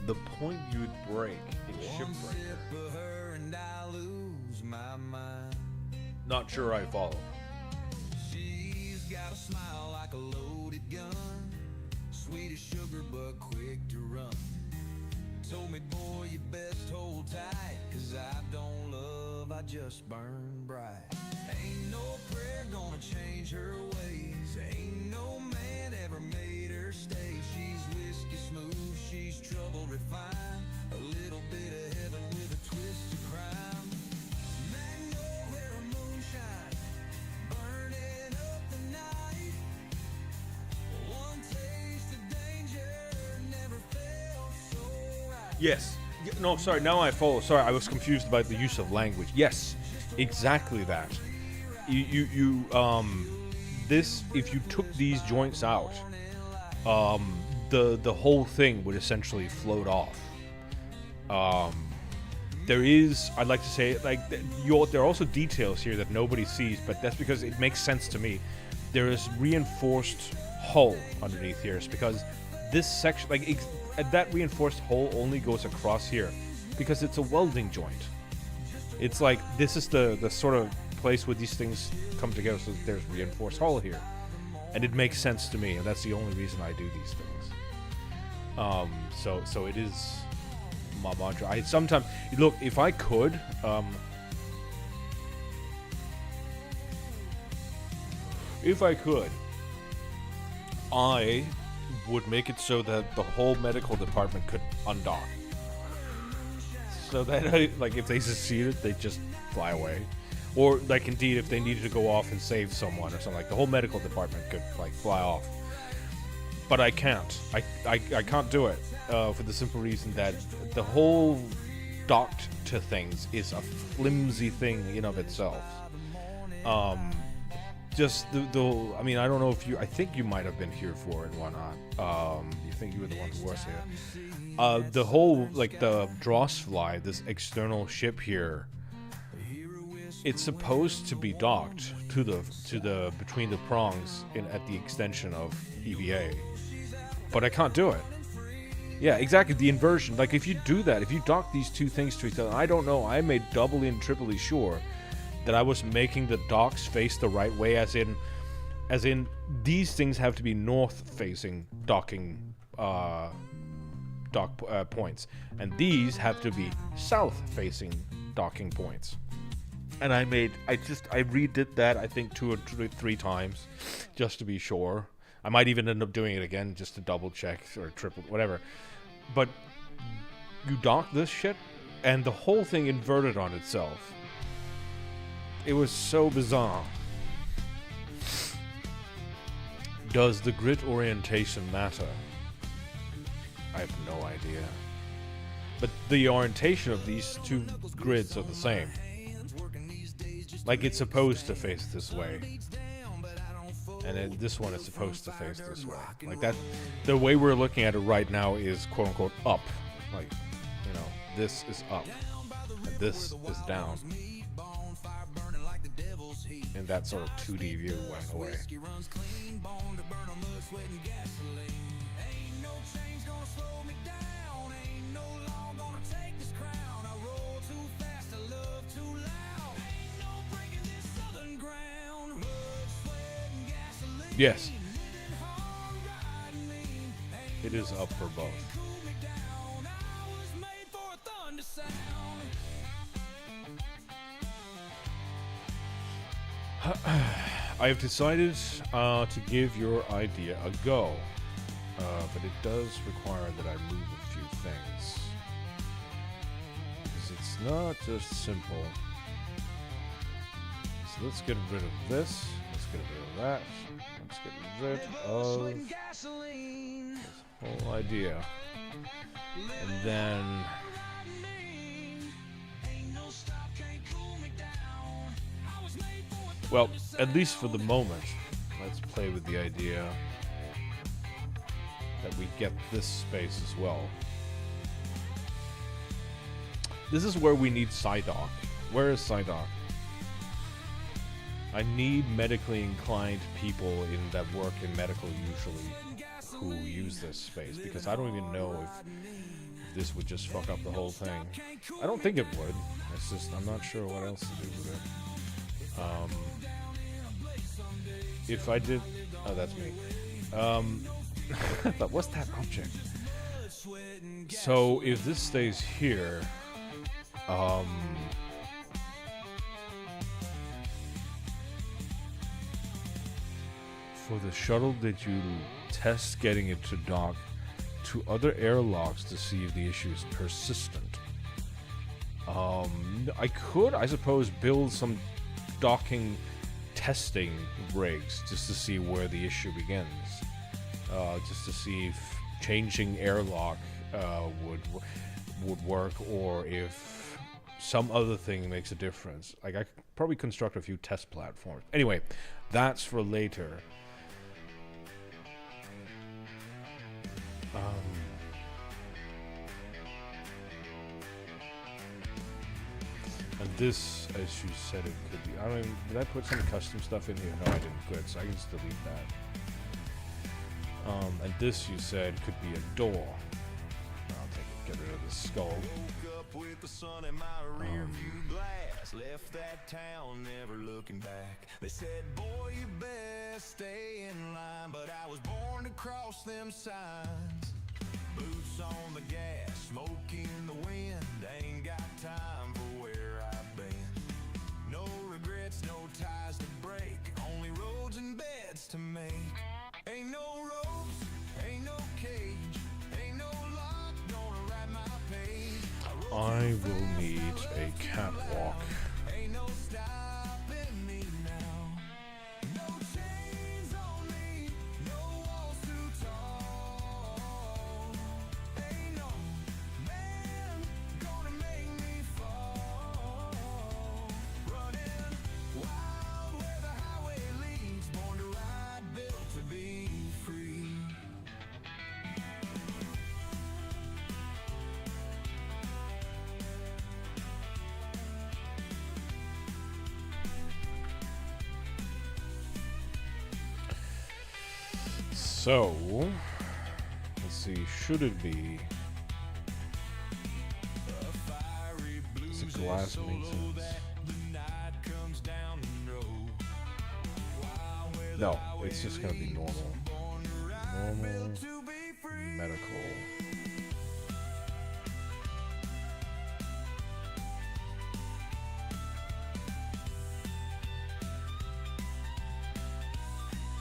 The point you'd break is shipbreaker. Sip of her and I lose my mind. Not sure I follow. She's got a smile like a loaded gun. Sweet as sugar but quick to run. Told me, boy, you best hold tight, 'cause I don't love, I just burn bright. Ain't no prayer gonna change her ways. Ain't no man ever made her stay. She's whiskey smooth, she's trouble refined. A little bit of heaven with a twist of crime. Magnolia moonshine, burning up the night. One taste of danger never felt so right. Yes. No, sorry, now I follow. Sorry, I was confused about the use of language. Yes, exactly that. This, if you took these joints out, the whole thing would essentially float off. There is, I'd like to say, like, there are also details here that nobody sees, but that's because it makes sense to me. There is reinforced hull underneath here, it's because this section, like, that reinforced hull only goes across here because it's a welding joint. It's like, this is the sort of place where these things come together, so there's reinforced hull here. And it makes sense to me, and that's the only reason I do these things. So it is my mantra. I sometimes, look, if I could, I would make it so that the whole medical department could undock. So that, like, if they succeeded, they just fly away. Or, like, indeed, if they needed to go off and save someone or something, like, the whole medical department could, like, fly off. But I can't. I can't do it, for the simple reason that the whole docked to things is a flimsy thing in of itself. Just I mean, I don't know if I think you might have been here for it and whatnot. You think you were the one who was here. The whole, like, the Drossfly, this external ship here, it's supposed to be docked to the between the prongs at the extension of EVA, but I can't do it. Yeah, exactly, the inversion. Like, if you do that, if you dock these two things to each other, I don't know, I made doubly and triply sure that I was making the docks face the right way, as in these things have to be north-facing docking dock points, and these have to be south-facing docking points. And I redid that, I think 2 or 3 times, just to be sure. I might even end up doing it again just to double check or triple, whatever. But you dock this shit, and the whole thing inverted on itself. It was so bizarre. Does the grid orientation matter? I have no idea. But the orientation of these two grids are the same. Like, it's supposed to face this way. And then this one is supposed to face this way. Like, that, the way we're looking at it right now is quote-unquote up. Like, you know, this is up. And this is down. Bonfire burning like the devil's heat. in that sort of 2D view went away. Whiskey runs clean, born to burn on mud, sweat, and gasoline. Ain't no change gonna slow me down. Ain't no law gonna take this crown. I roll too fast, I love too loud. Ain't no breaking this southern ground. Blood, sweat, and gasoline. Yes, Living hard, riding mean. Ain't it is up for both. cool me down. I was made for a thunder sound. I have decided to give your idea a go, but it does require that I move a few things. Because it's not just simple. So let's get rid of this. Let's get rid of that. Let's get rid of Gasoline. this whole idea. And then well, at least for the moment, let's play with the idea that we get this space as well. This is where we need Psydoc. Where is Psydoc? I need medically inclined people that work in medical usually who use this space, because I don't even know if this would just fuck up the whole thing. I don't think it would. It's just I'm not sure what else to do with it. If I did, oh, that's me. But what's that object? So if this stays here, for the shuttle, did you test getting it to dock to other airlocks to see if the issue is persistent? I could, I suppose, build some docking testing rigs just to see where the issue begins, just to see if changing airlock would work, or if some other thing makes a difference. Like I could probably construct a few test platforms. Anyway, that's for later. And this, as you said, it could be. I don't even, did I put some custom stuff in here? No, I didn't. Good, so I can just delete that. And this, you said, could be a door. I'll take it. Get rid of the skull. Woke up with the sun in my rear view glass. Left that town, never looking back. They said, boy, you best stay in line. But I was born to cross them signs. Boots on the gas, smoke in the wind. Ain't got time for where I've been. No regrets, no ties to break. Only roads and beds to make. Ain't no ropes, ain't no cage. Ain't no lock gonna write my page. I will need a catwalk. Ain't no stopping me now. No chains on me, no walls too tall. Ain't no man gonna make me fall. Running wild where the highway leads. Born to ride, built to be free. So, let's see, should it be? It's a glass maintenance. No, it's just gonna be normal. Normal medical.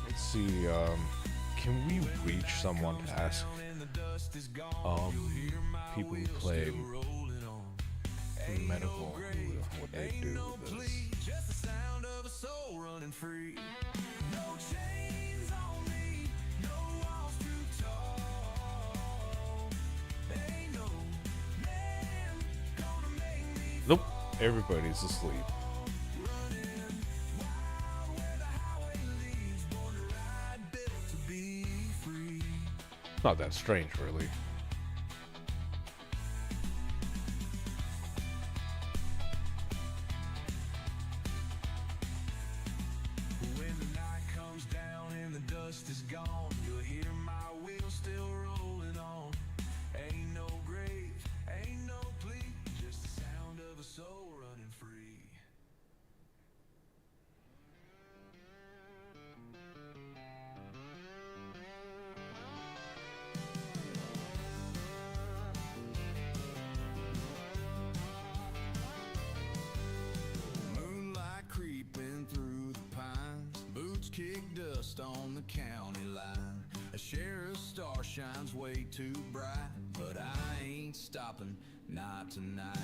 Let's see, can we reach someone to ask people who play medical what they do with this? Just the sound of a soul running free. No chains on me, no walls too tall. Ain't no man gonna make me Nope, everybody's asleep. wild where the highway leads. Born to ride, built to be free. Not that strange, really. gone, you'll hear my wheels still rolling on. Ain't no grave, ain't no plea, just the sound of a soul running free. Moonlight creeping through the pines, boots kick dust on the county line. A sheriff's star shines way too bright, but I ain't stopping, not tonight.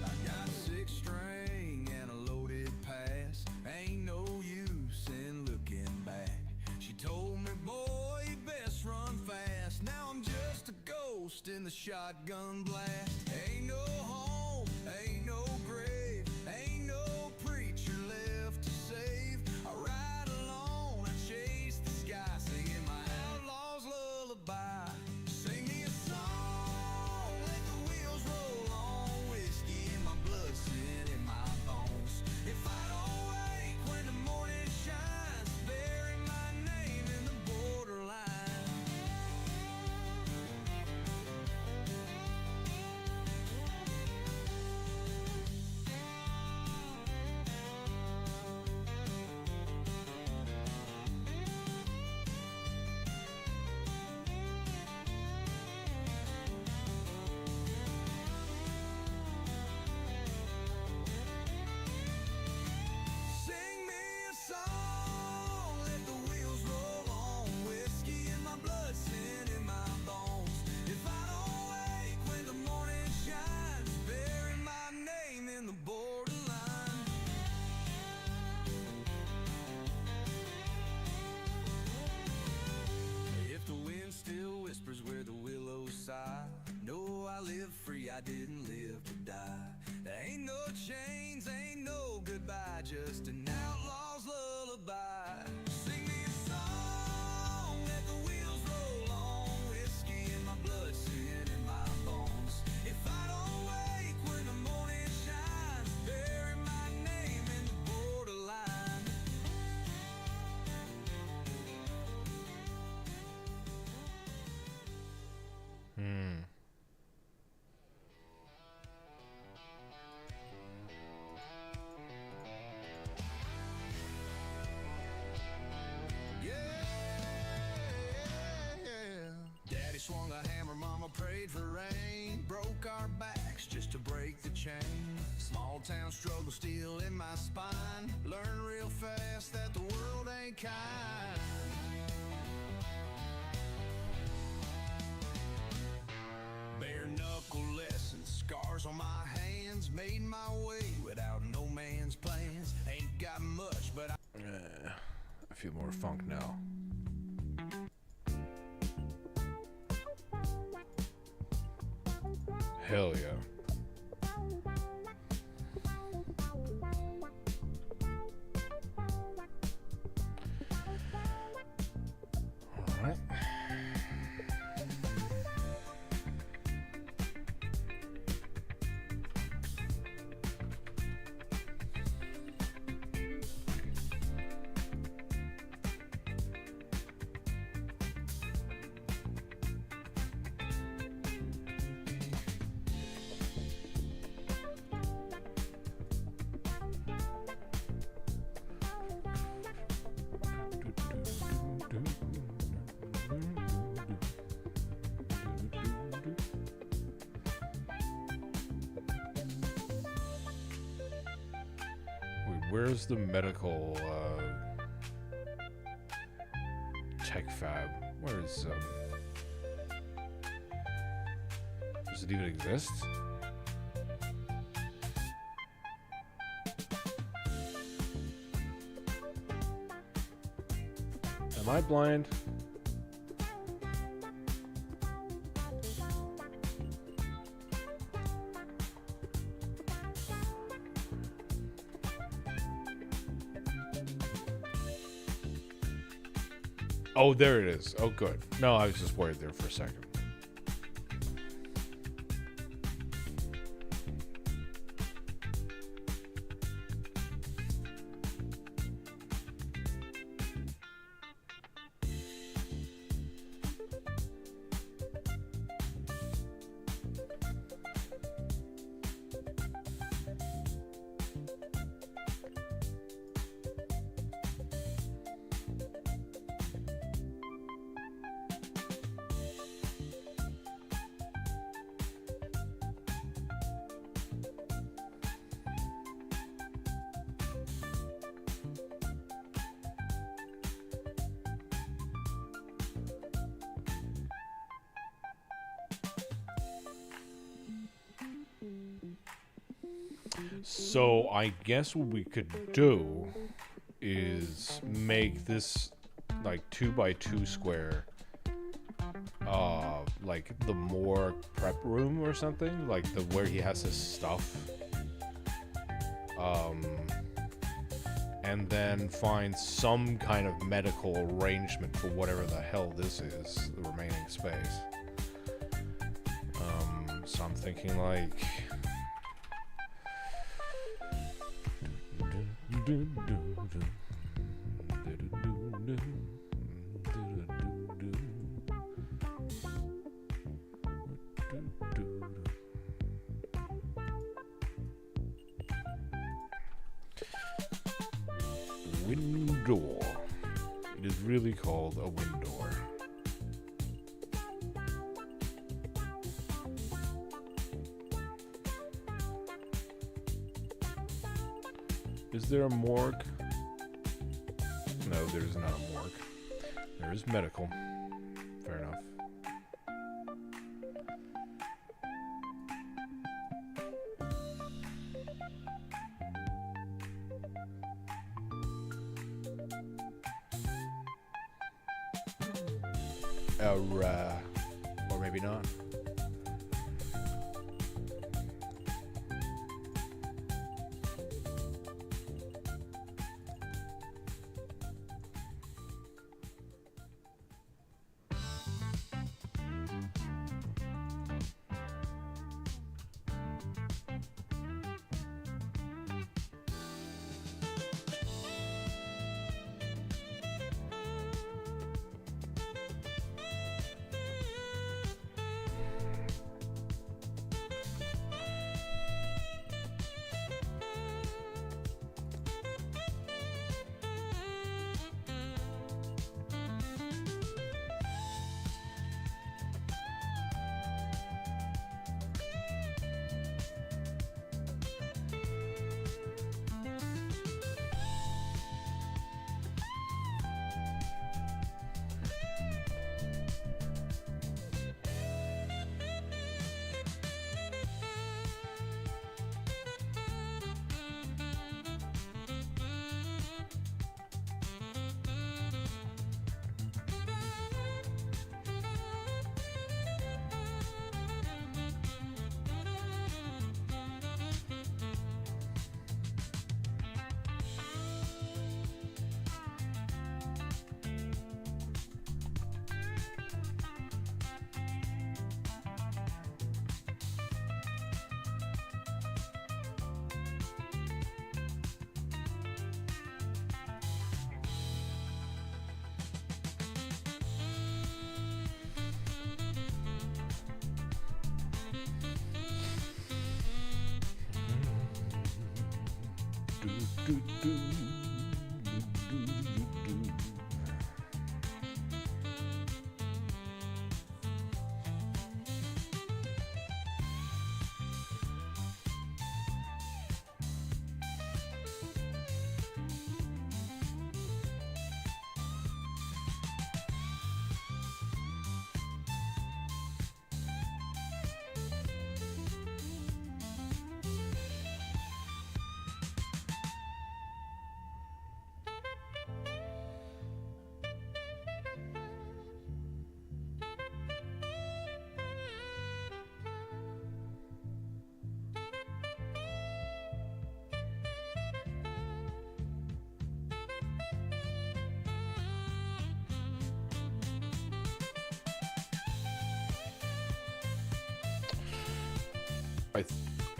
I got 6 string and a loaded pass, ain't no use in looking back. She told me, boy, you best run fast. Now I'm just a ghost in the shotgun blast. Ain't no home, ain't no grave, ain't no preacher left to save. I ride alone, I chase the sky, singing my outlaw's lullaby. Sing me a song, let the wheels roll on. Whiskey in my blood, sin in my bones. If I don't wake when the morning shines, bury my name in the borderline. Sing me a song, let the wheels roll on. Whiskey in my blood, sin in my bones. If I don't wake when the morning shines, bury my name in the borderline. If the wind still whispers where the willows sigh, know I live free, I didn't live to die. There ain't no chains, ain't no goodbye, just an outlaw's lullaby. Sing me a song, let the wheels roll on. Whiskey in my blood, sin in my bones. If I don't wake when the morning shines, bury my name in the borderline. Daddy swung a hammer, mama prayed for rain. Broke our backs just to break the chain. Small town struggle still in my spine. Learn real fast that the world ain't kind. Bare knuckle lessons, scars on my hands. Made my way without no man's plans. Ain't got much, but I feel more funk now. Hell yeah. All right. Where's the medical tech fab? Where is does it even exist? Am I blind? Oh, there it is. Oh, good. No, I was just worried there for a second. So I guess what we could do is make this like 2x2 square, like the morgue prep room or something, like the where he has his stuff. And then find some kind of medical arrangement for whatever the hell this is, the remaining space. So I'm thinking like window. It is really called a window. Is there a morgue? No, there's not a morgue. There is medical. Fair enough. Or maybe not.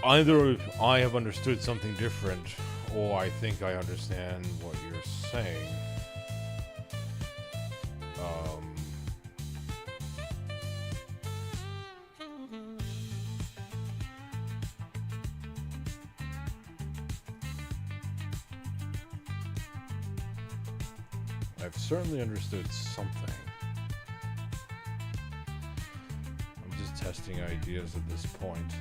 Either I have understood something different, or I think I understand what you're saying. I've certainly understood something. I'm just testing ideas at this point.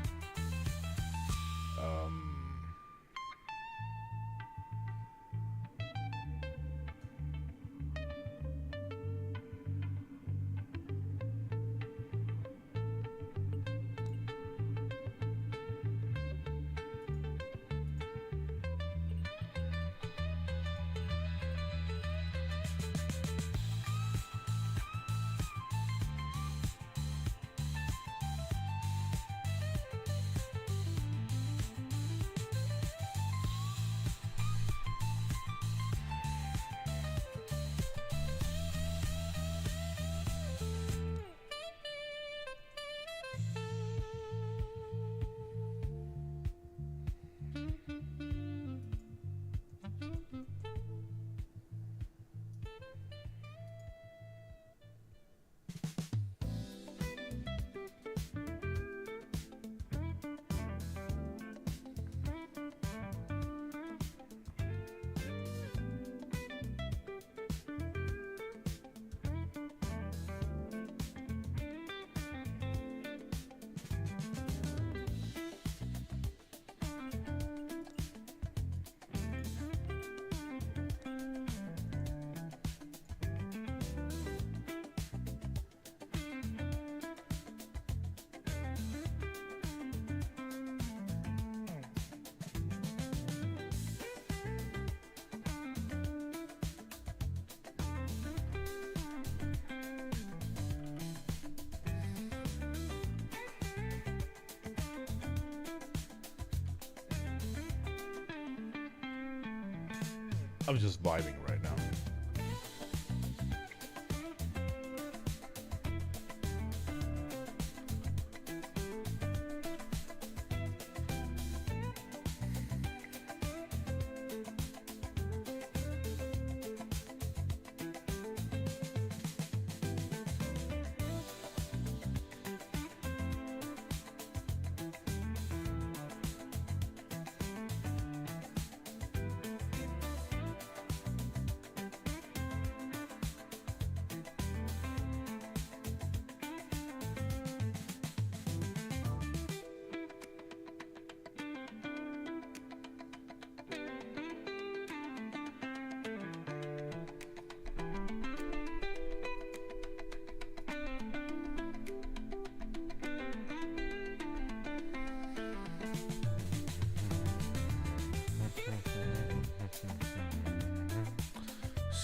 I'm just vibing right now.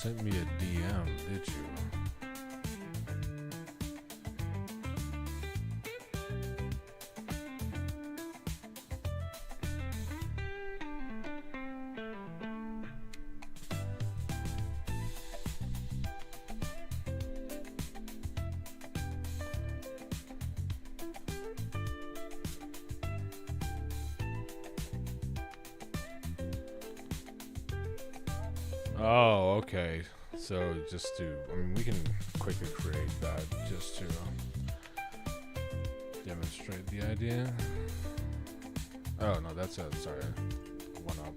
Sent me a DM, did you? Oh, okay. So just to, I mean, we can quickly create that just to demonstrate the idea. Oh, no, that's a, sorry, one up.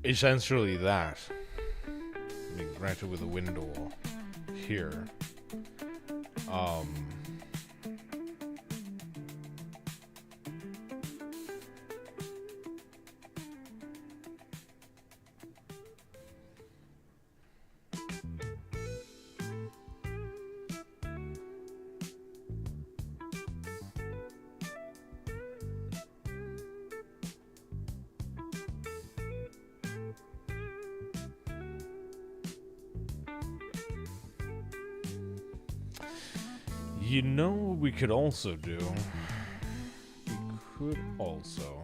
Essentially that. I mean, granted with a window here. You know what we could also do? We could also...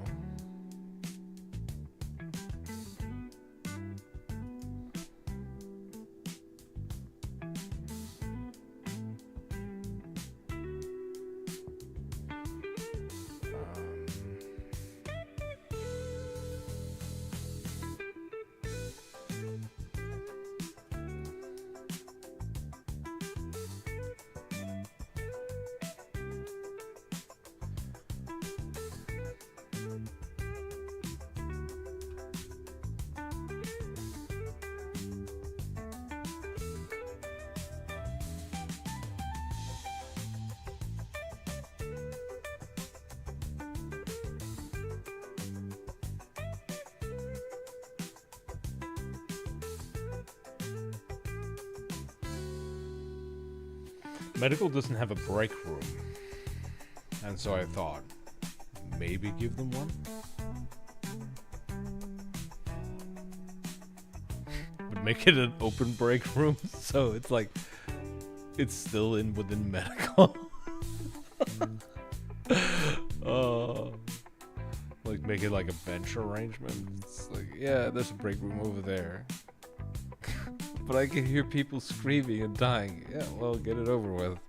Medical doesn't have a break room, and so I thought, maybe give them one? But make it an open break room, so it's like, it's still within medical. Like make it like a bench arrangement. It's like, yeah, there's a break room over there. But I can hear people screaming and dying. Yeah, well, get it over with.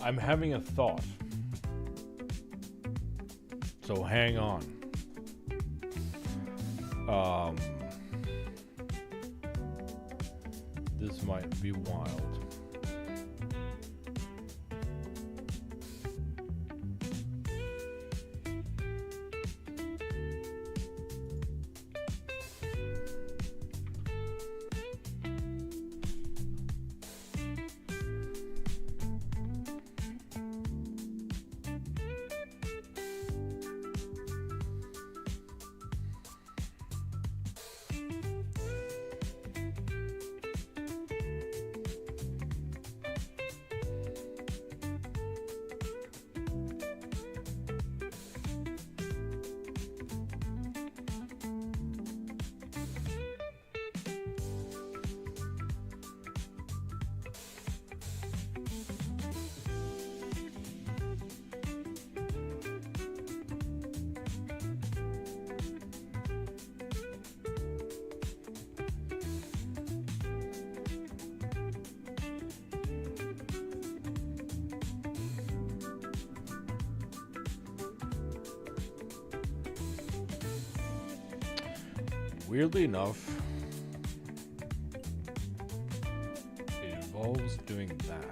I'm having a thought. So hang on. This might be wild. Weirdly enough, it involves doing that.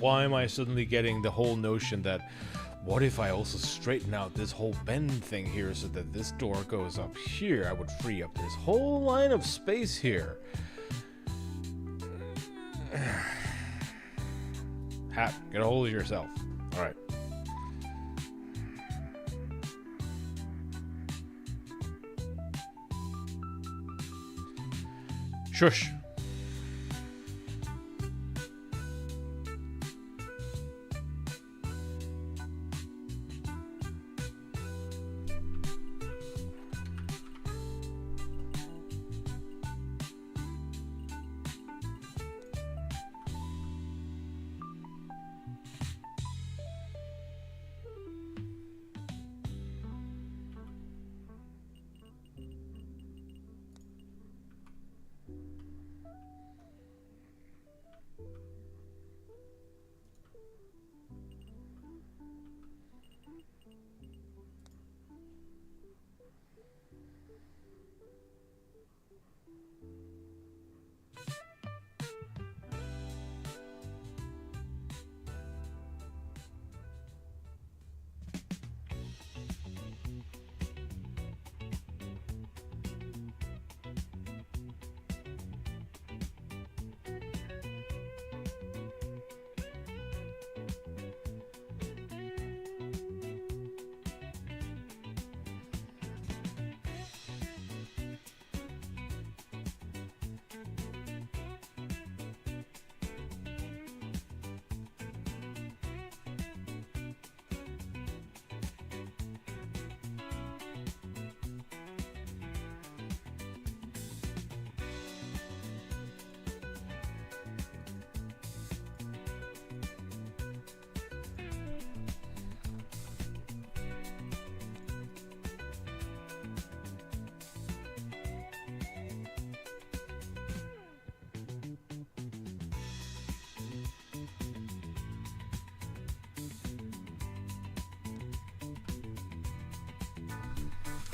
Why am I suddenly getting the whole notion that, what if I also straighten out this whole bend thing here so that this door goes up here? I would free up this whole line of space here. Hat, get a hold of yourself. Alright. Shush.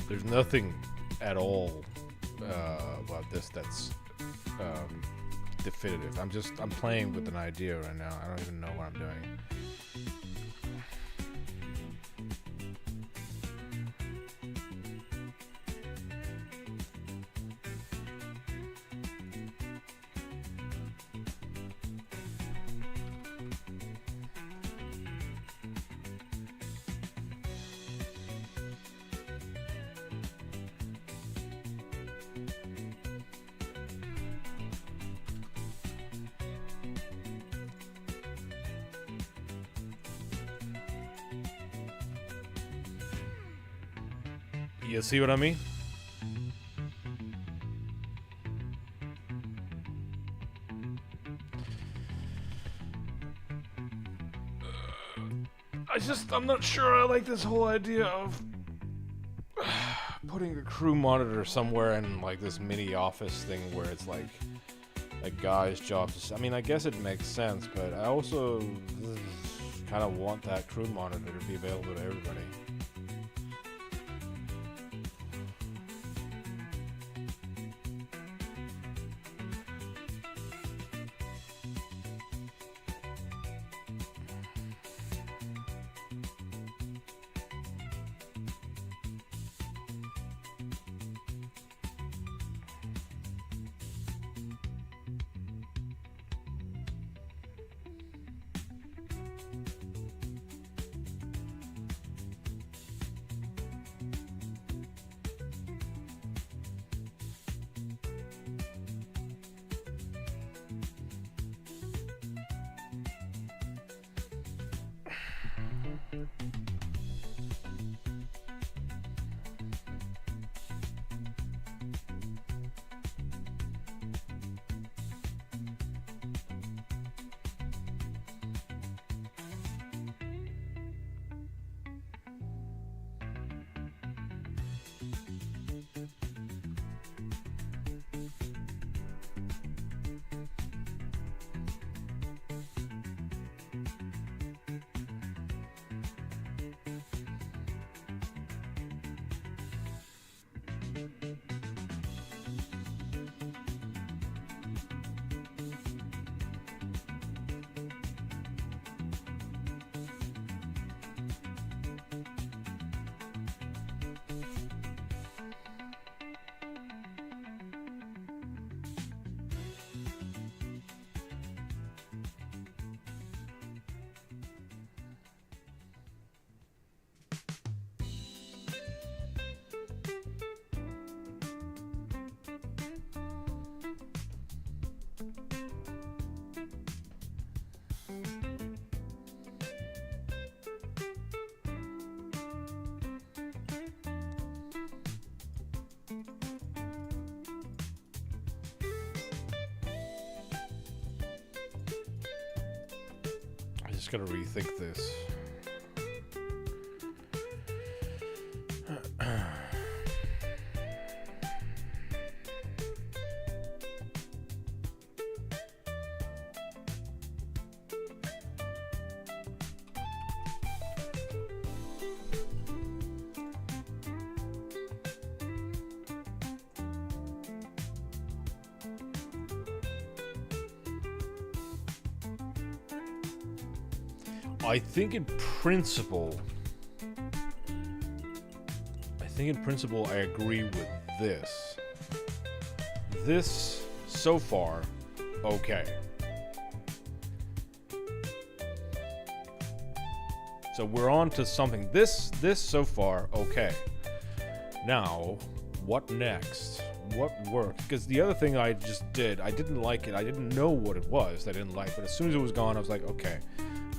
There's nothing at all about this that's definitive. I'm playing with an idea right now. I don't even know what I'm doing. You see what I mean? I'm not sure I like this whole idea of putting a crew monitor somewhere in like this mini office thing where it's like a guy's job to, I mean, I guess it makes sense, but I also kind of want that crew monitor to be available to everybody. just gotta rethink this. I think in principle, I agree with this. This, so far, okay. So we're on to something. This so far, okay. Now, what next? What worked? Because the other thing I just did, I didn't like it. I didn't know what it was that I didn't like. But as soon as it was gone, I was like, okay.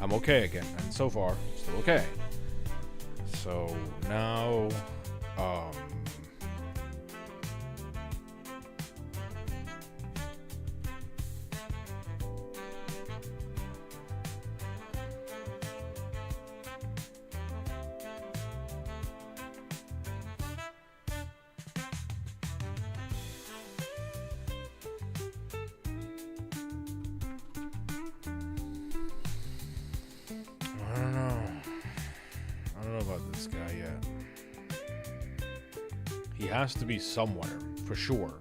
I'm okay again, and so far, still okay. So now, I don't know about this guy yet. He has to be somewhere, for sure.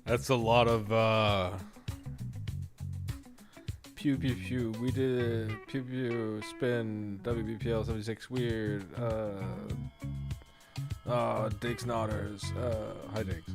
That's a lot of Pew pew pew. We did it. Pew pew. Spin. WBPL 76. Weird. Diggs Nodders. Hi Diggs.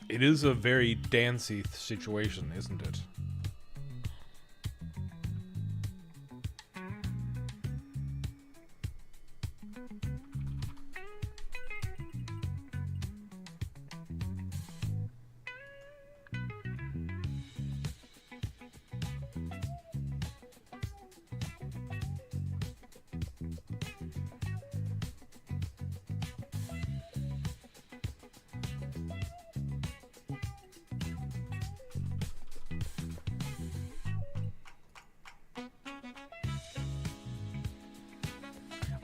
It is a very dancey situation, isn't it?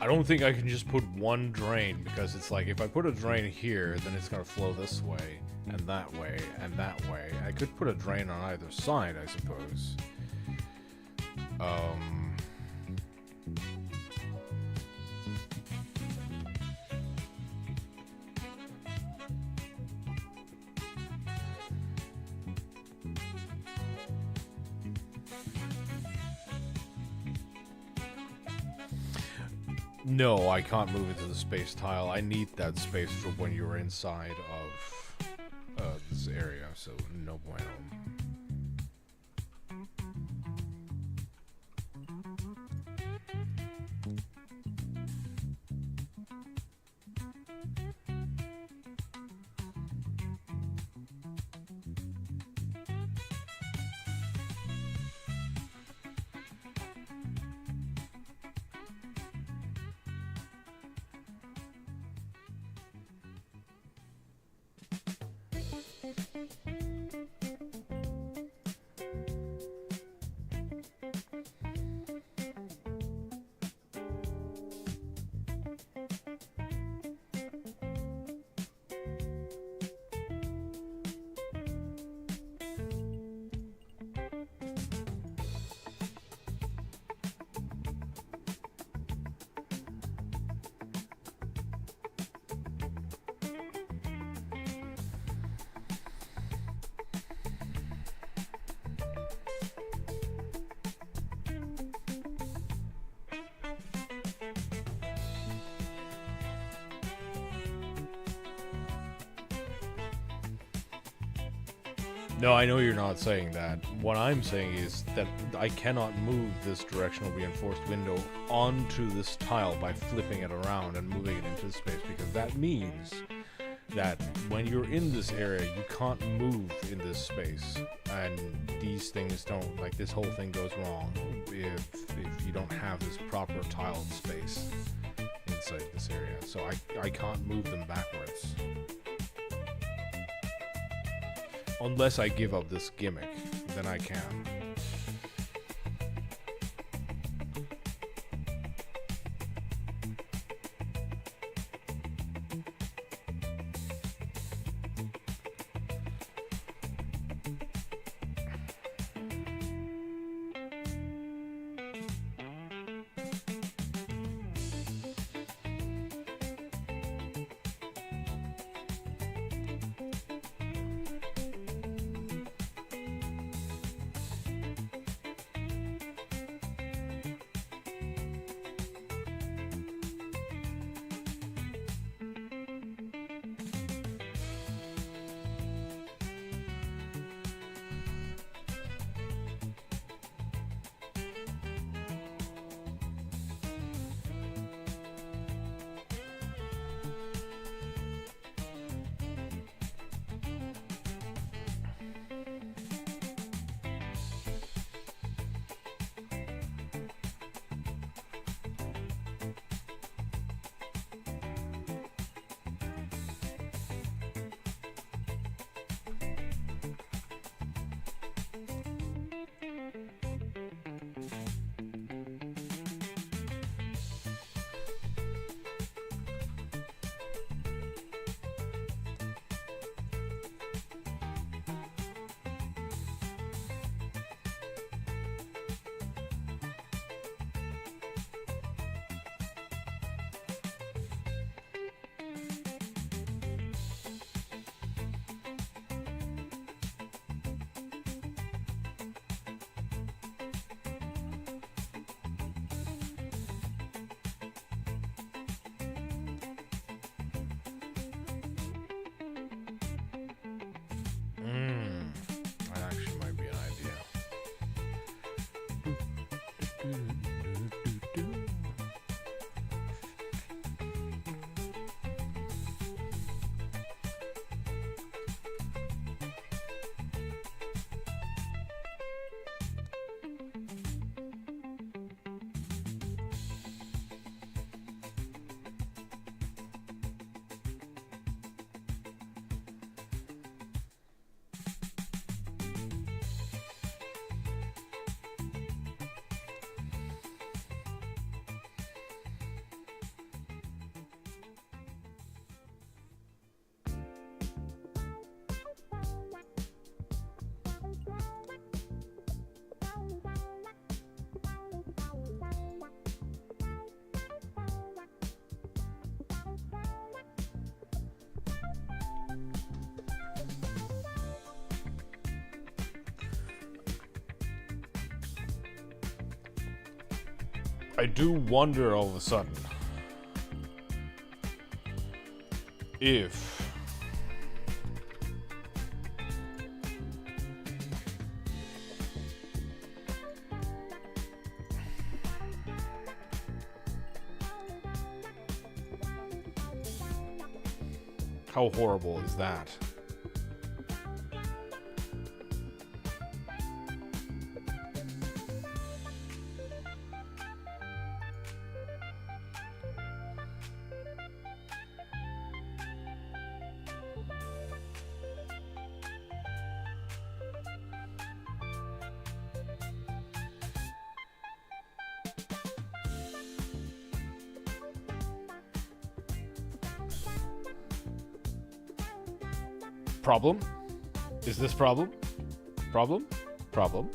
I don't think I can just put one drain, because it's like if I put a drain here, then it's gonna flow this way and that way and that way. I could put a drain on either side, I suppose. No, I can't move it to the space tile. I need that space for when you're inside of this area, so no bueno. No, I know you're not saying that. What I'm saying is that I cannot move this directional reinforced window onto this tile by flipping it around and moving it into space, because that means that when you're in this area, you can't move in this space, and these things don't, like, this whole thing goes wrong if you don't have this proper tiled space inside this area. So I can't move them backwards. Unless I give up this gimmick, then I can. I do wonder all of a sudden if how horrible is that? Problem? Is this problem? Problem? Problem?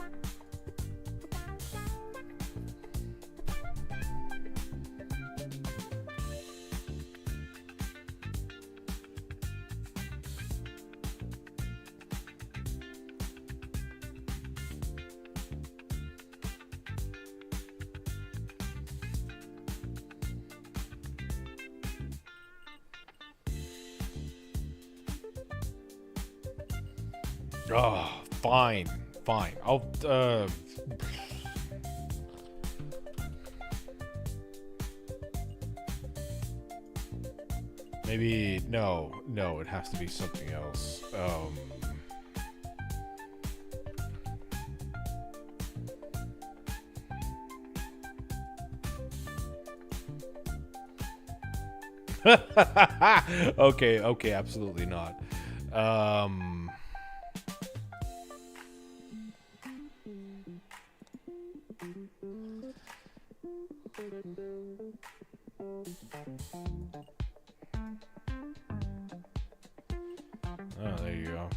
Oh, fine, fine. I'll, maybe, no, it has to be something else. Okay, absolutely not. Oh, there you go.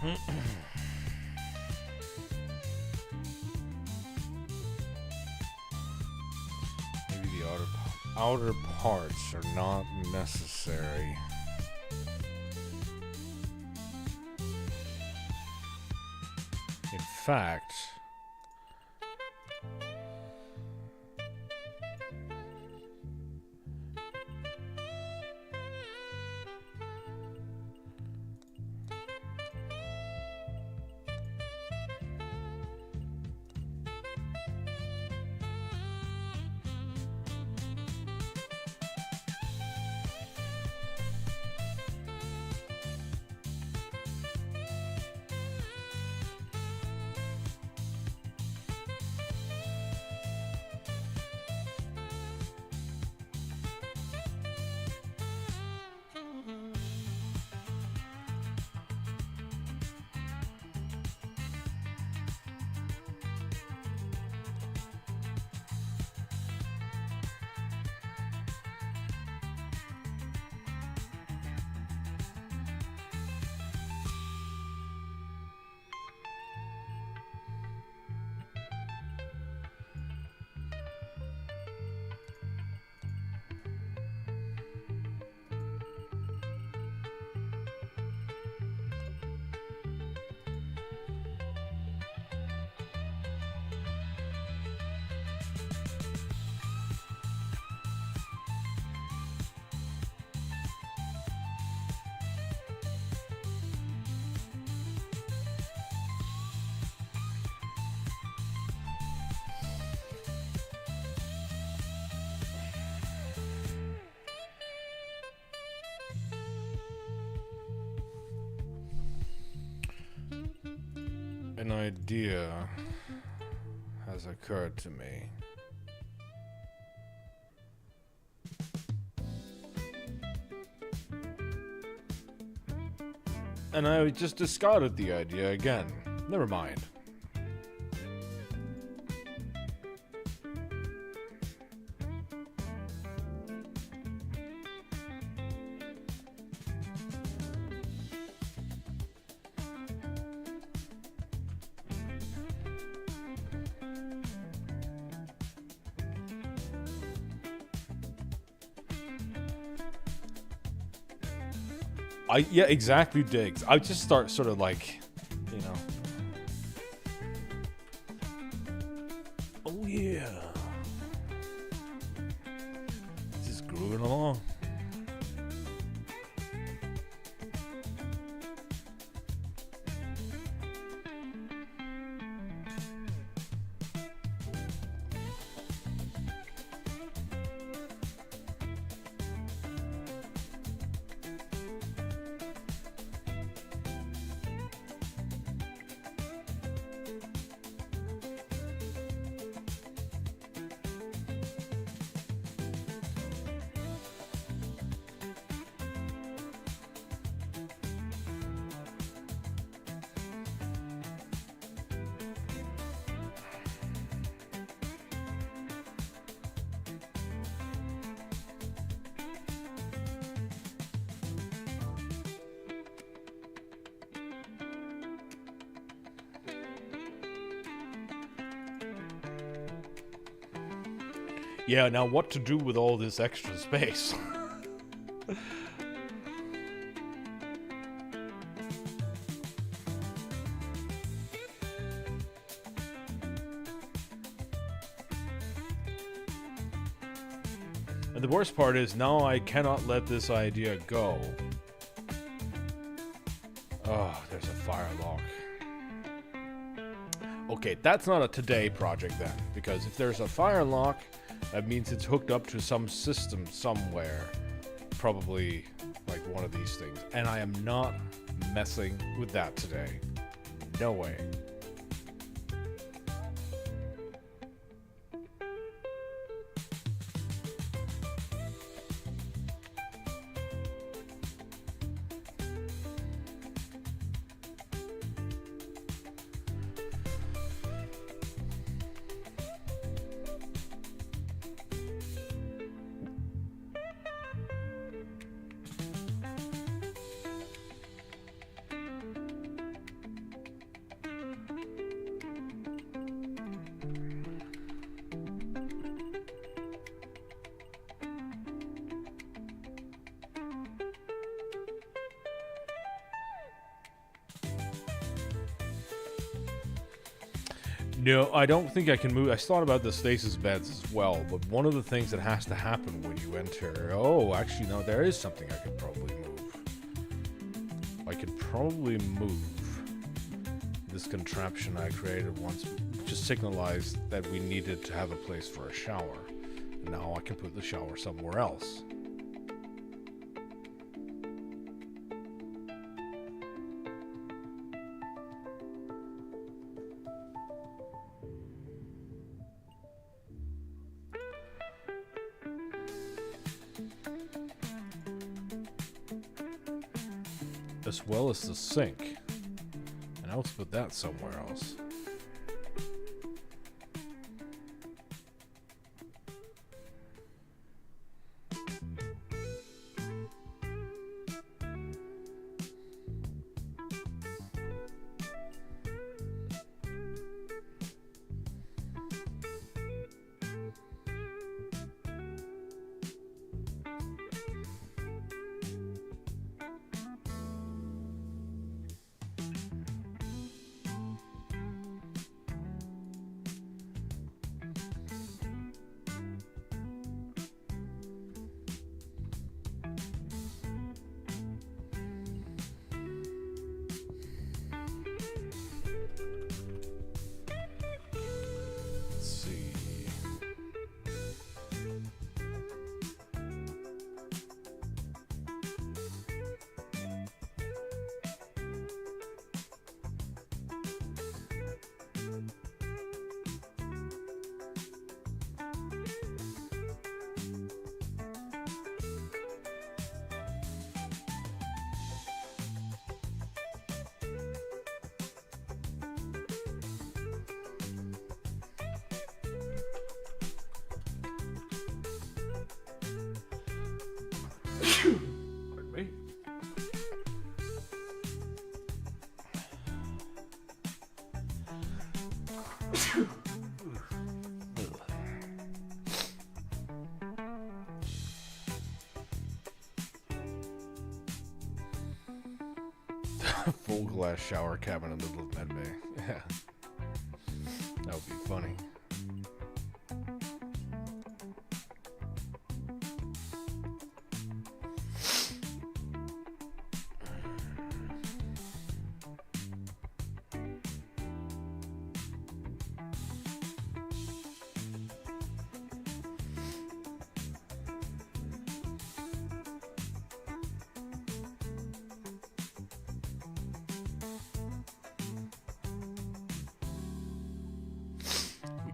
Maybe the outer parts are not necessary. In fact, an idea has occurred to me. And I just discarded the idea again. Never mind. Yeah, exactly, Diggs. I just start sort of like, you know. Oh yeah. Just grooving along. Yeah, now what to do with all this extra space? And the worst part is now I cannot let this idea go. Oh, there's a fire lock. Okay, that's not a today project then, because if there's a fire lock, that means it's hooked up to some system somewhere. Probably like one of these things. And I am not messing with that today. No way. No, I don't think I can move. I thought about the stasis beds as well, but one of the things that has to happen when you enter... Oh, actually, no, there is something I could probably move. I could probably move this contraption I created once, just signalized that we needed to have a place for a shower. And now I can put the shower somewhere else. As well as the sink. And I'll put that somewhere else. Pardon me. Full glass shower cabin in the middle of med bay. Yeah. That would be funny.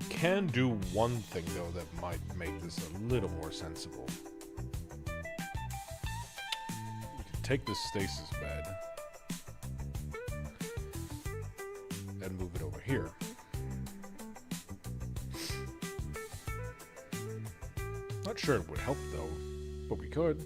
Can do one thing though that might make this a little more sensible. We can take this stasis bed and move it over here. Not sure it would help though, but we could.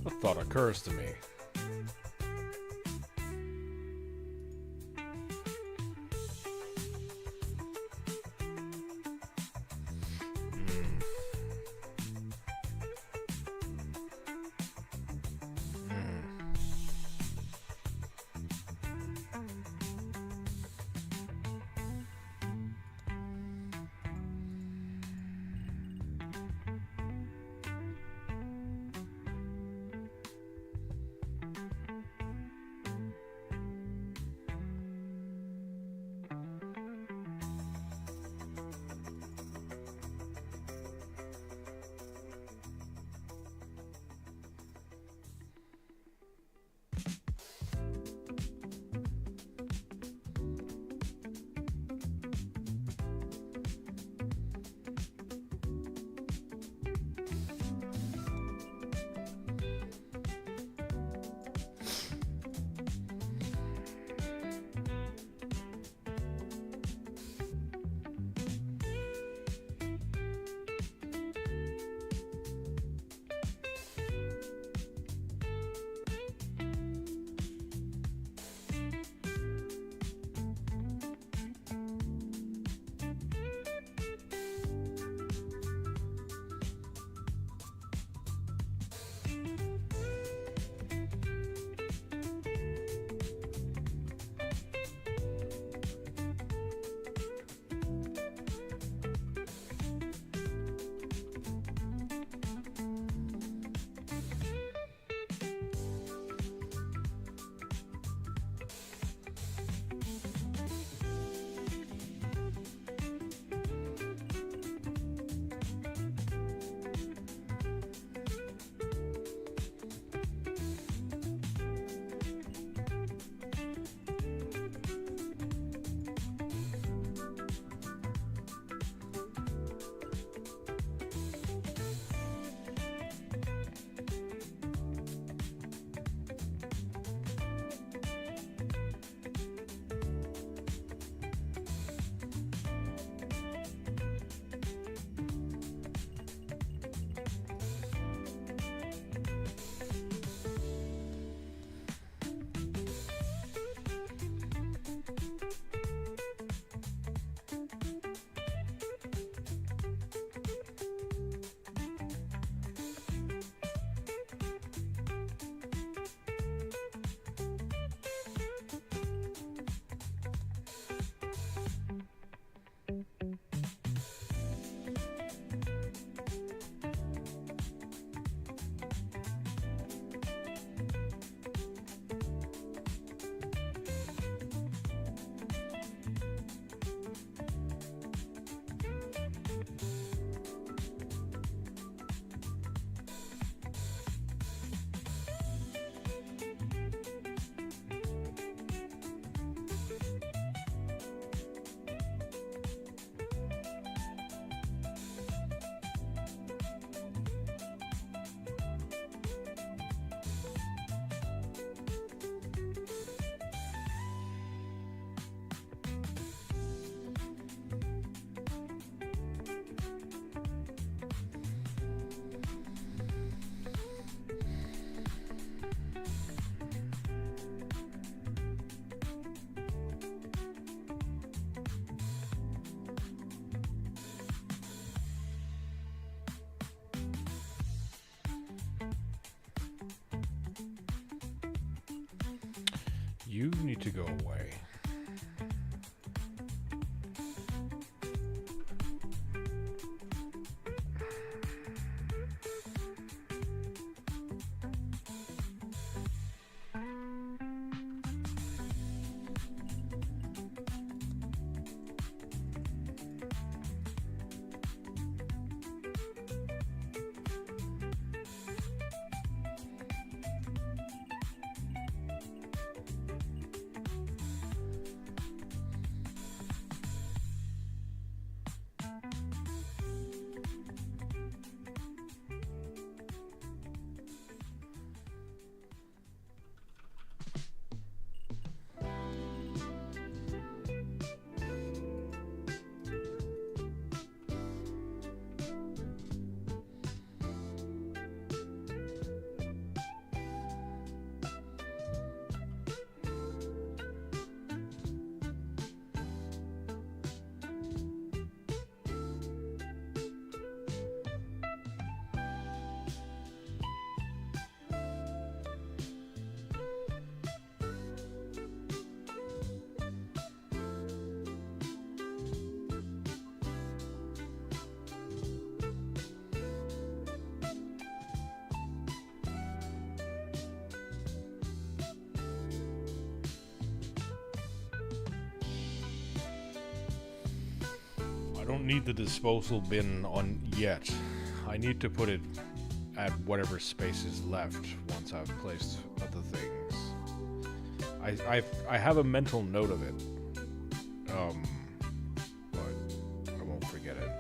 A thought occurs to me. You need to go away. I don't need the disposal bin on yet. I need to put it at whatever space is left once I've placed other things. I have a mental note of it. But I won't forget it.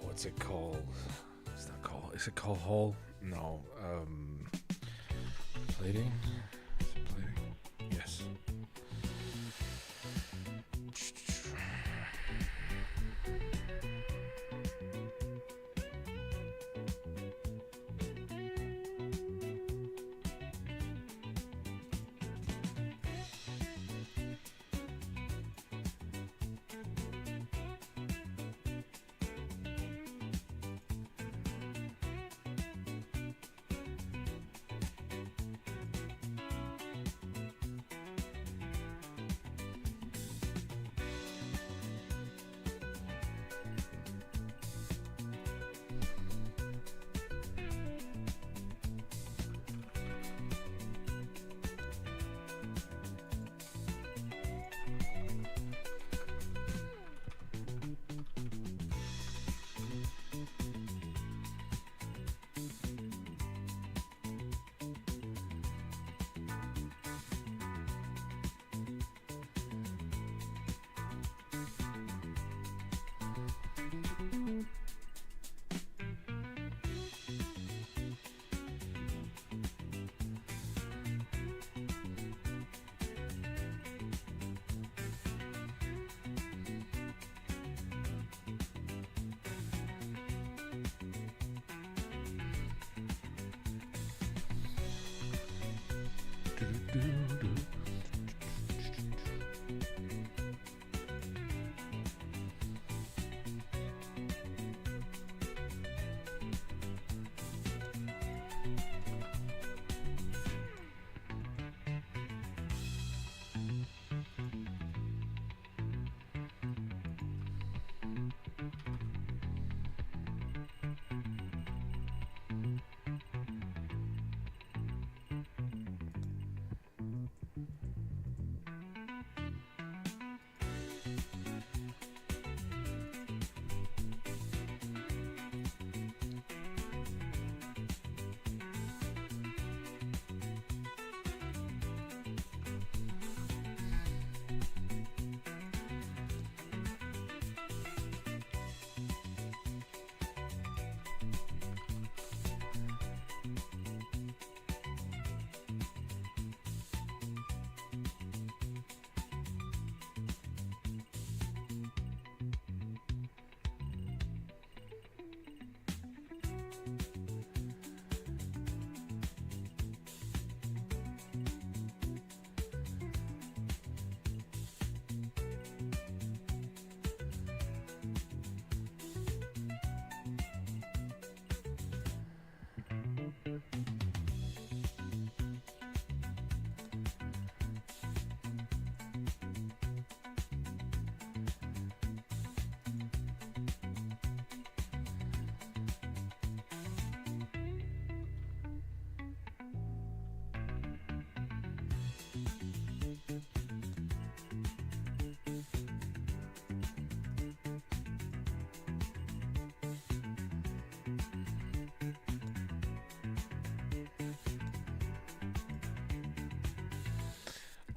What's it called? What's that called? Is it called hull? No. Plating? Is it plating? Yes.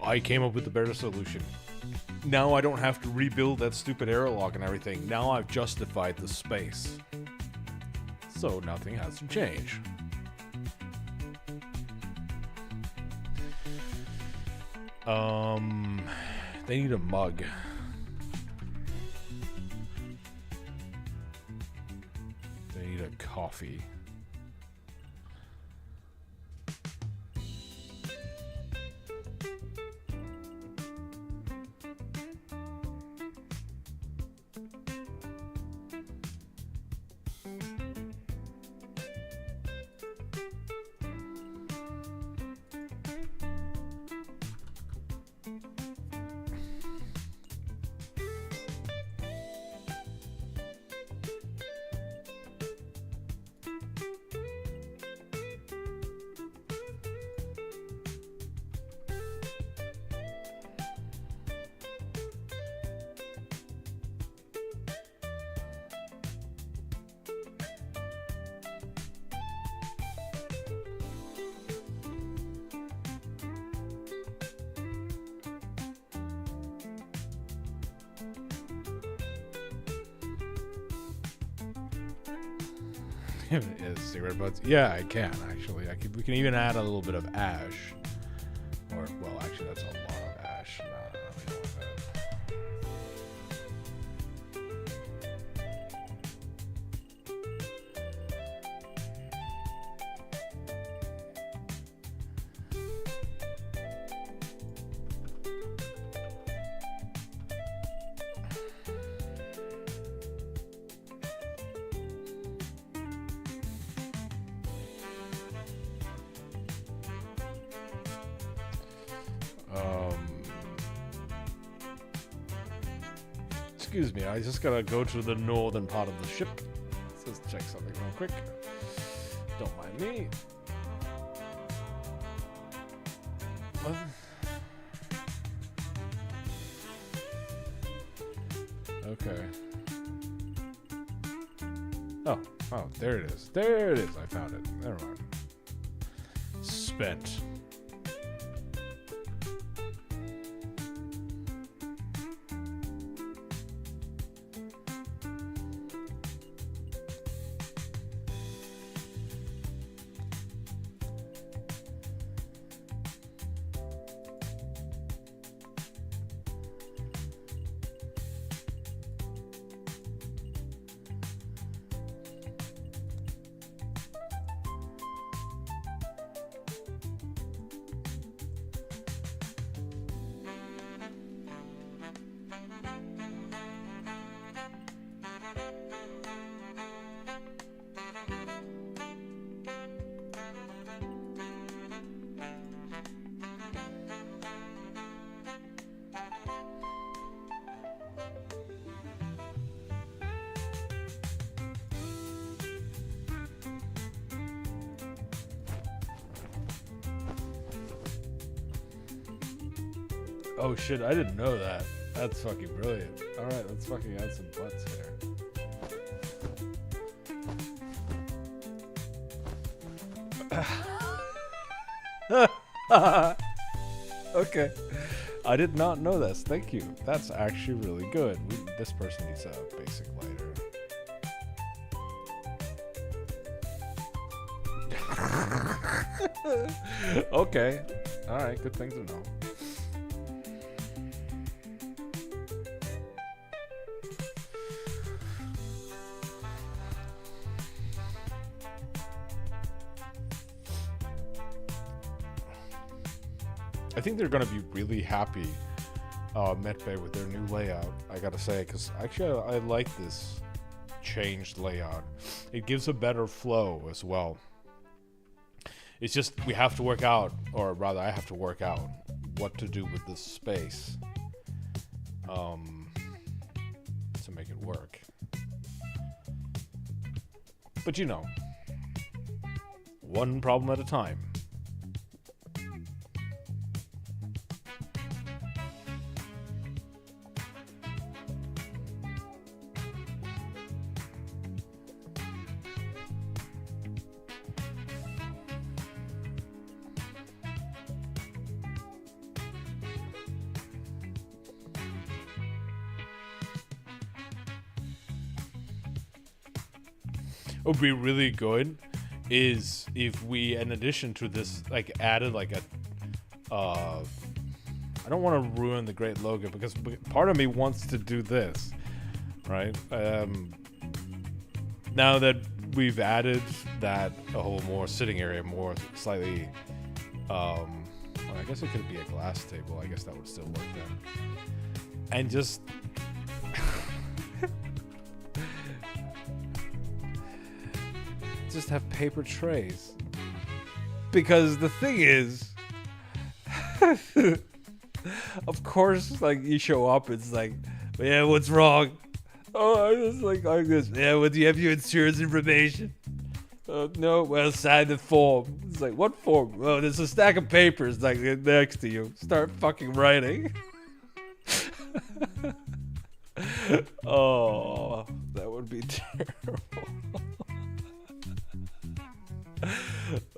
I came up with a better solution. Now I don't have to rebuild that stupid airlock and everything. Now I've justified the space. So nothing has to change. They need a mug. They need a coffee. Is cigarette butts? Yeah, I can actually. We can even add a little bit of ash, or well, actually, that's a lot of ash. No, we don't want that. Excuse me, I just gotta go to the northern part of the ship. Let's just check something real quick. Don't mind me. What? Okay. Oh, there it is. There it is. I found it. Never mind. Spent. Oh shit, I didn't know that. That's fucking brilliant. Alright, let's fucking add some butts here. Okay. I did not know this. Thank you. That's actually really good. This person needs a basic lighter. Okay. Alright, good thing to know. I think they're going to be really happy, Medbay, with their new layout, I gotta say, because actually I like this changed layout. It gives a better flow as well. It's just we have to work out, or rather I have to work out what to do with this space to make it work. But you know, one problem at a time. What would be really good is if we, in addition to this, like added like a I don't want to ruin the great logo because part of me wants to do this, right? Now that we've added that a whole more sitting area, more slightly well, I guess it could be a glass table. I guess that would still work then. And just have paper trays, because the thing is of course, like, you show up, it's like, yeah, what's wrong? Oh, I just like this. Yeah, well, do you have your insurance information? No, well, sign the form. It's like, what form? Oh, there's a stack of papers like next to you. Start fucking writing. Oh, that would be terrible.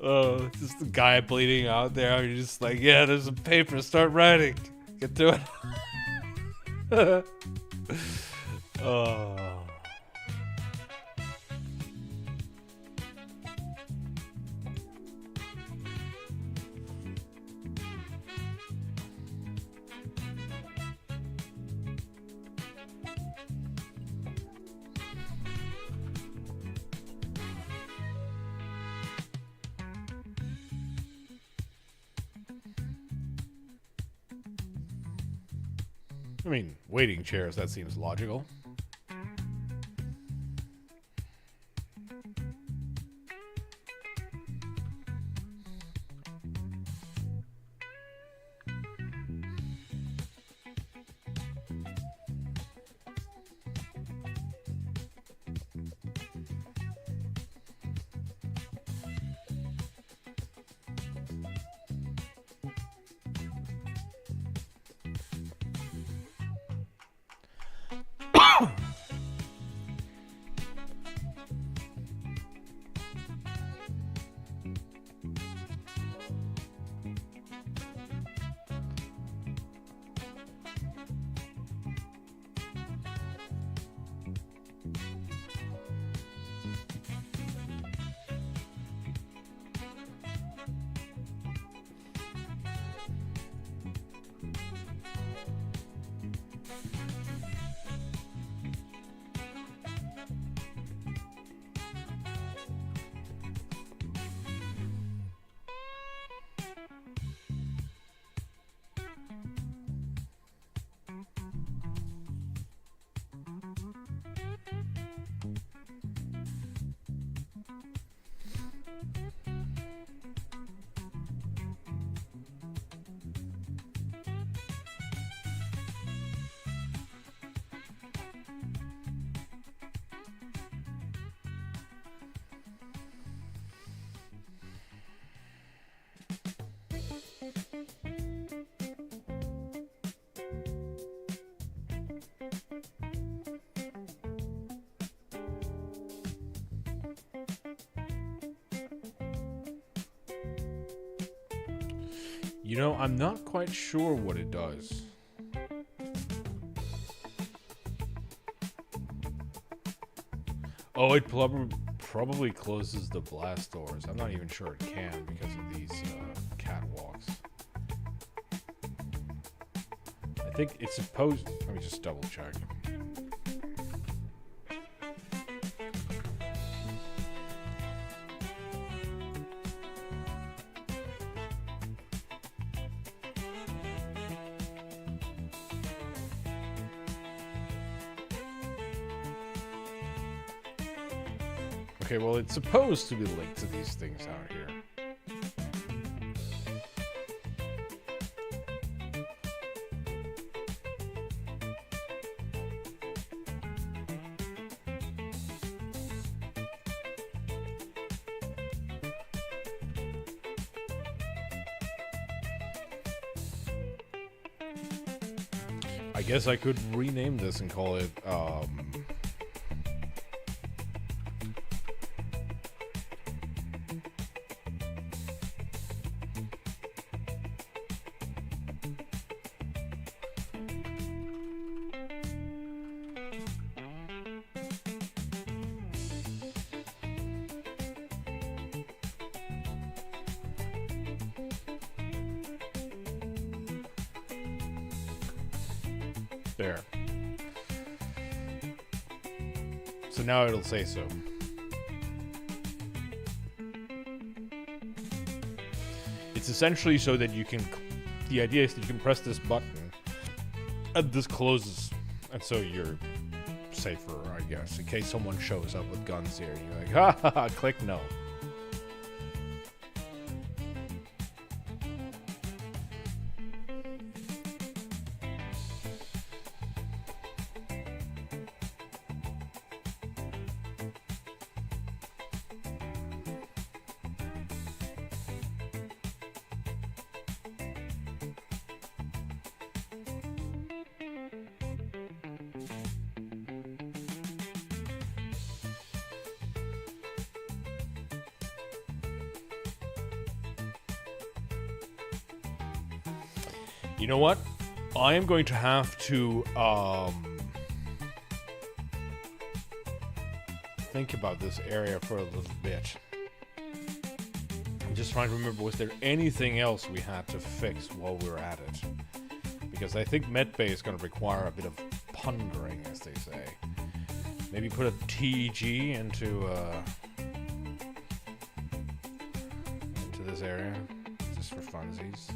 Oh, just the guy bleeding out there. You're just like, yeah, there's some paper. Start writing. Get to it. Oh. I mean, waiting chairs, that seems logical. You know, I'm not quite sure what it does. Oh, it probably closes the blast doors. I'm not even sure it can because of these catwalks. I think it's supposed... Let me just double check. Okay, well, it's supposed to be linked to these things out here. I guess I could rename this and call it, there. So now it'll say so. It's essentially so that you can... The idea is that you can press this button and this closes. And so you're safer, I guess, in case someone shows up with guns here. You're like, ha ha ha, click no. You know what? I am going to have to think about this area for a little bit. I'm just trying to remember, was there anything else we had to fix while we were at it? Because I think Medbay is going to require a bit of pondering, as they say. Maybe put a TEG into this area, just for funsies.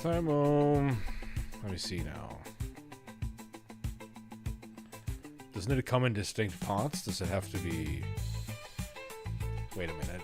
Thermo. Let me see now. Doesn't it come in distinct parts? Does it have to be... Wait a minute.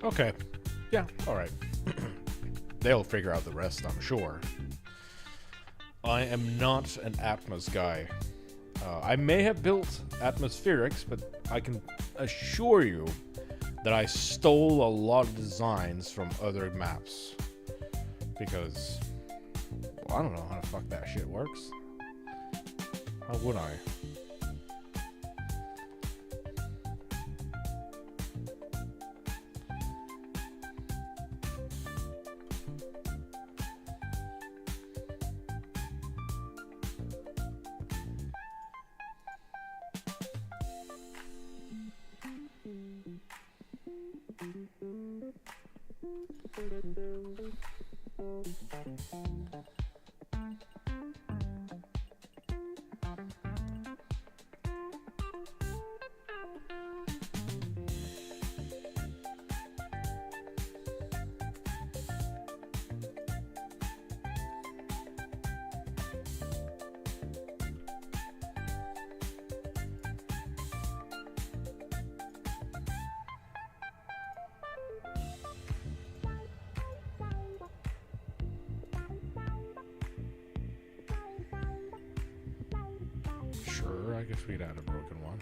Okay. Yeah, alright. They'll figure out the rest, I'm sure. I am not an Atmos guy. I may have built atmospherics, but I can assure you that I stole a lot of designs from other maps. Because, well, I don't know how the fuck that shit works. How would I? Sure, I guess we'd add a broken one.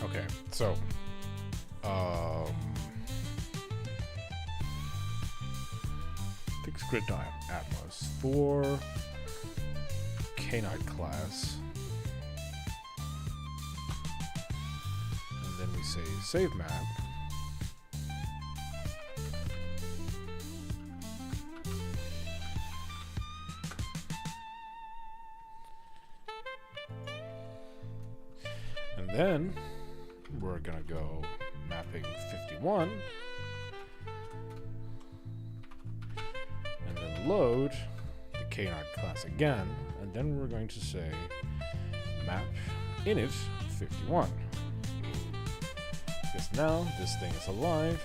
Okay, so, fixed grid time Atmos for Kanite class, and then we say save map. And then we're gonna go mapping 51 and then load the Kanite class again, and then we're going to say map init 51, because now this thing is alive.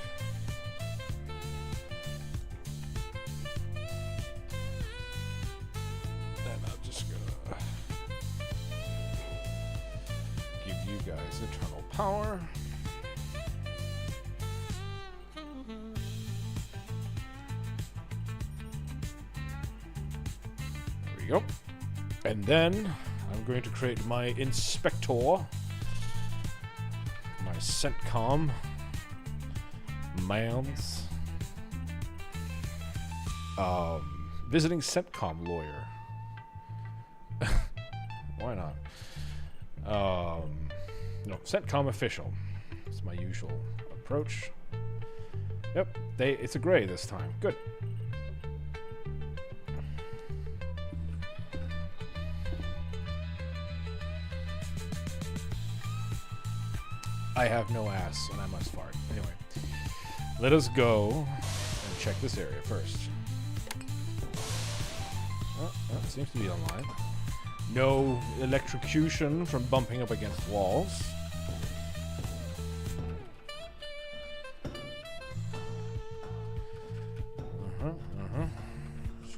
go. And then I'm going to create my inspector, my CENTCOM mans, visiting CENTCOM lawyer. Why not? No, CENTCOM official. It's my usual approach. Yep, it's a gray this time. Good. I have no ass and I must fart. Anyway, let us go and check this area first. Oh, that seems to be online. No electrocution from bumping up against walls.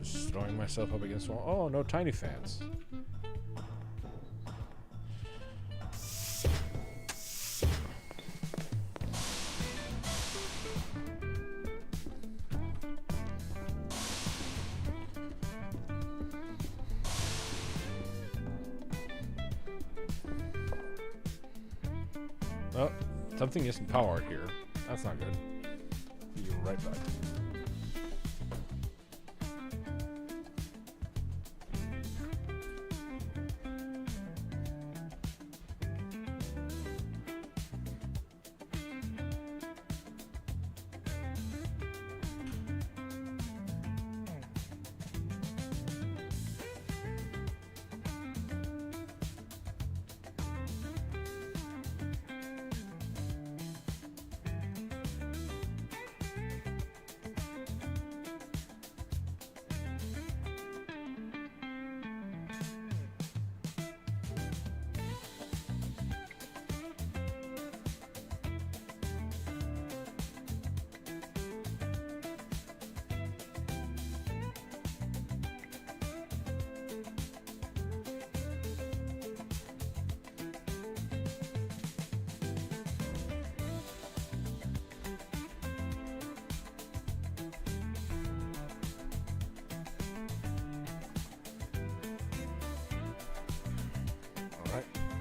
Just throwing myself up against wall. Oh, no tiny fans. Oh, something isn't powered here. That's not good. Be right back.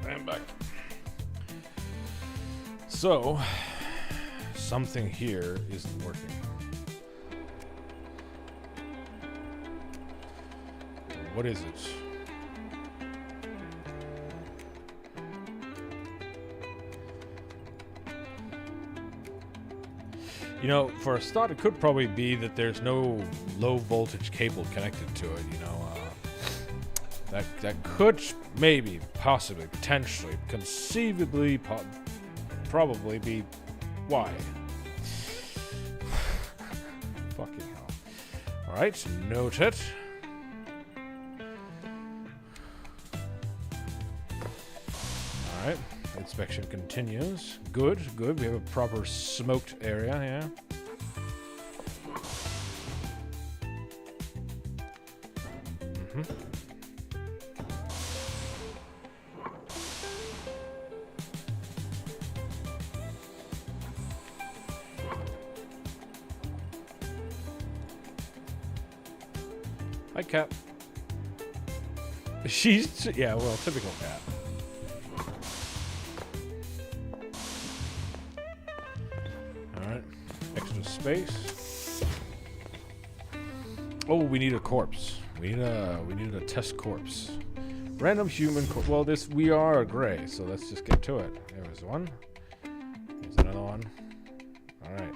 I'm back. So, something here isn't working. What is it? You know, for a start, it could probably be that there's no low voltage cable connected to it, you know. That could maybe, possibly, potentially, conceivably, probably be why. Fucking hell. Alright, note it. Alright, inspection continues. Good, good. We have a proper smoked area here. Hi, cat. She's, yeah, well, typical cat. Alright. Extra space. Oh, we need a corpse. We need a test corpse. Random human corpse. Well, we are a gray, so let's just get to it. There's one. There's another one. Alright.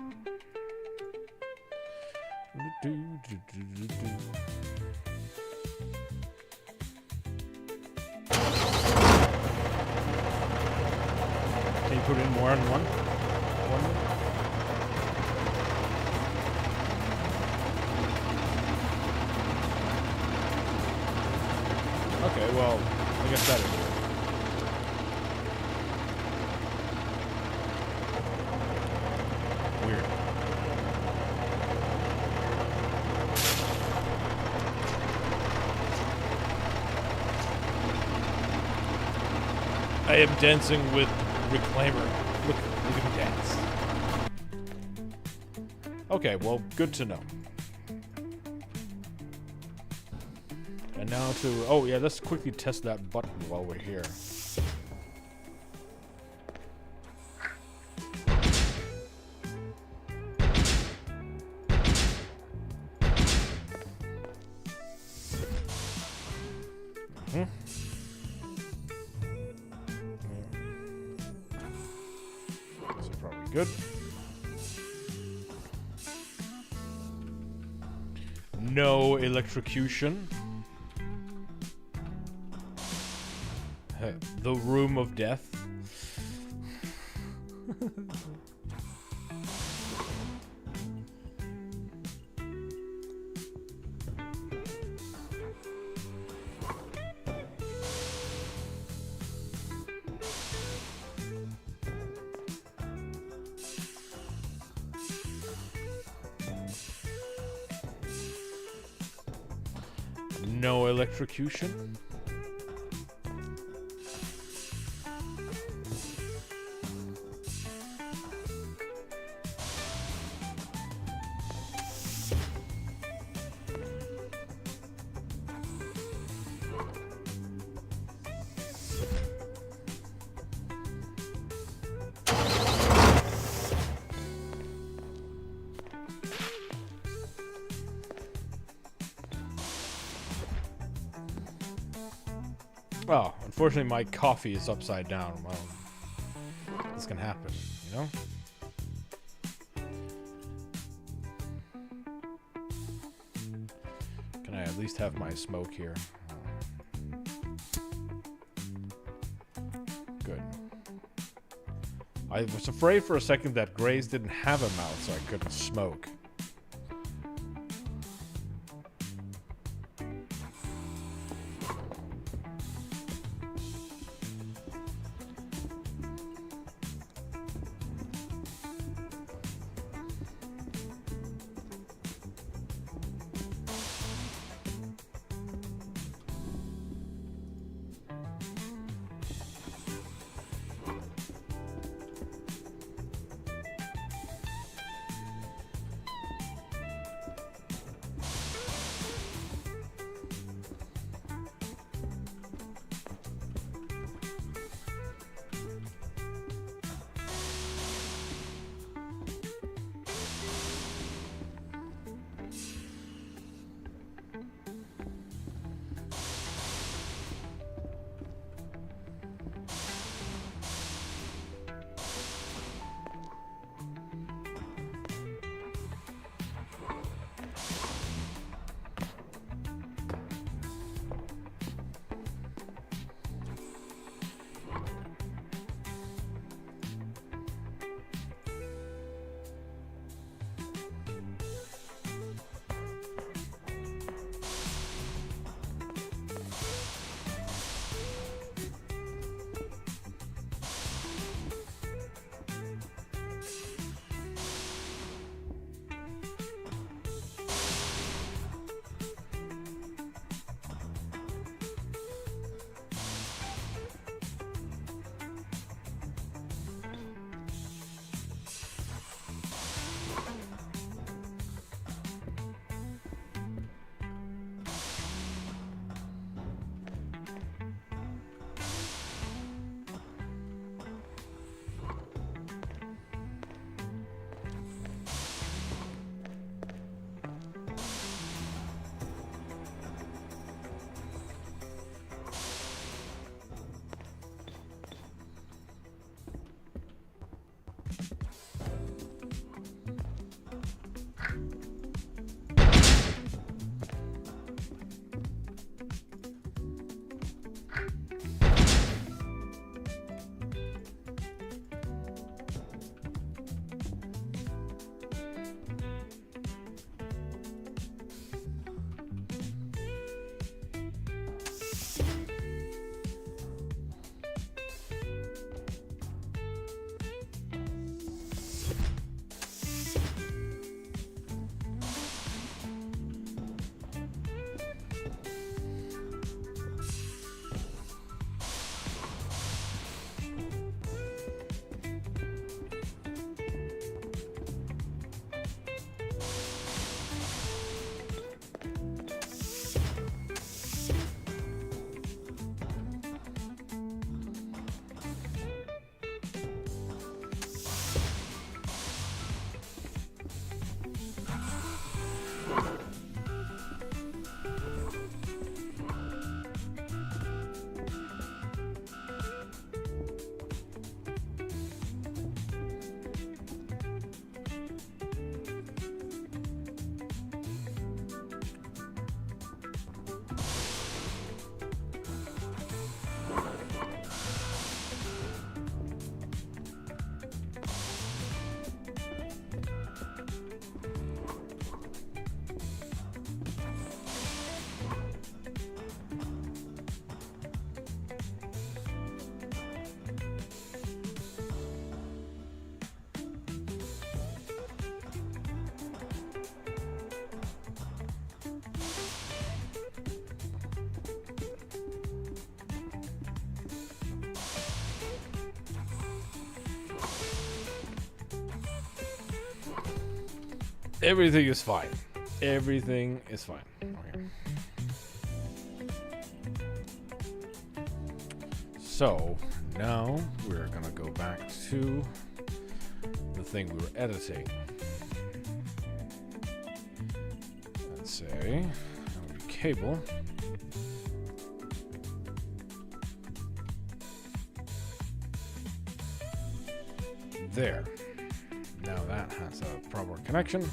Can you put in more than one? Okay, well, I guess that is it. Weird. I am dancing with Reclaimer. Look at me dance. Okay, well, good to know. And now to... Oh, yeah, let's quickly test that button while we're here. This is probably good. No electrocution. The room of death. No electrocution. Oh, unfortunately my coffee is upside down. Well, this can happen, you know? Can I at least have my smoke here? Good. I was afraid for a second that Grays didn't have a mouth, so I couldn't smoke. Everything is fine. Everything is fine. Okay. So, now we're gonna go back to the thing we were editing. Let's say, that would be cable. There. Now that has a proper connection. Is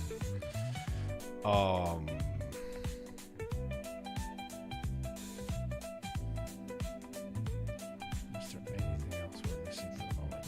there anything else we're missing for the moment?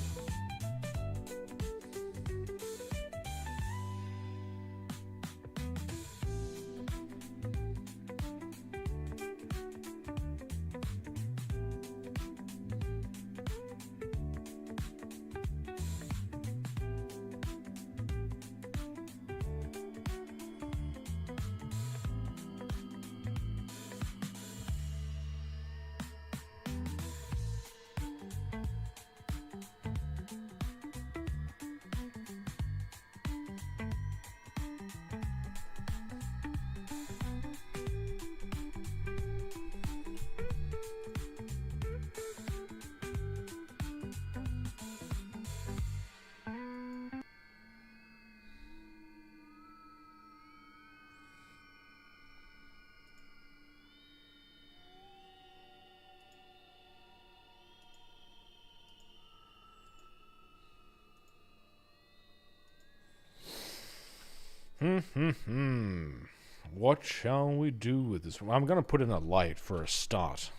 What shall we do with this? I'm gonna put in a light for a start.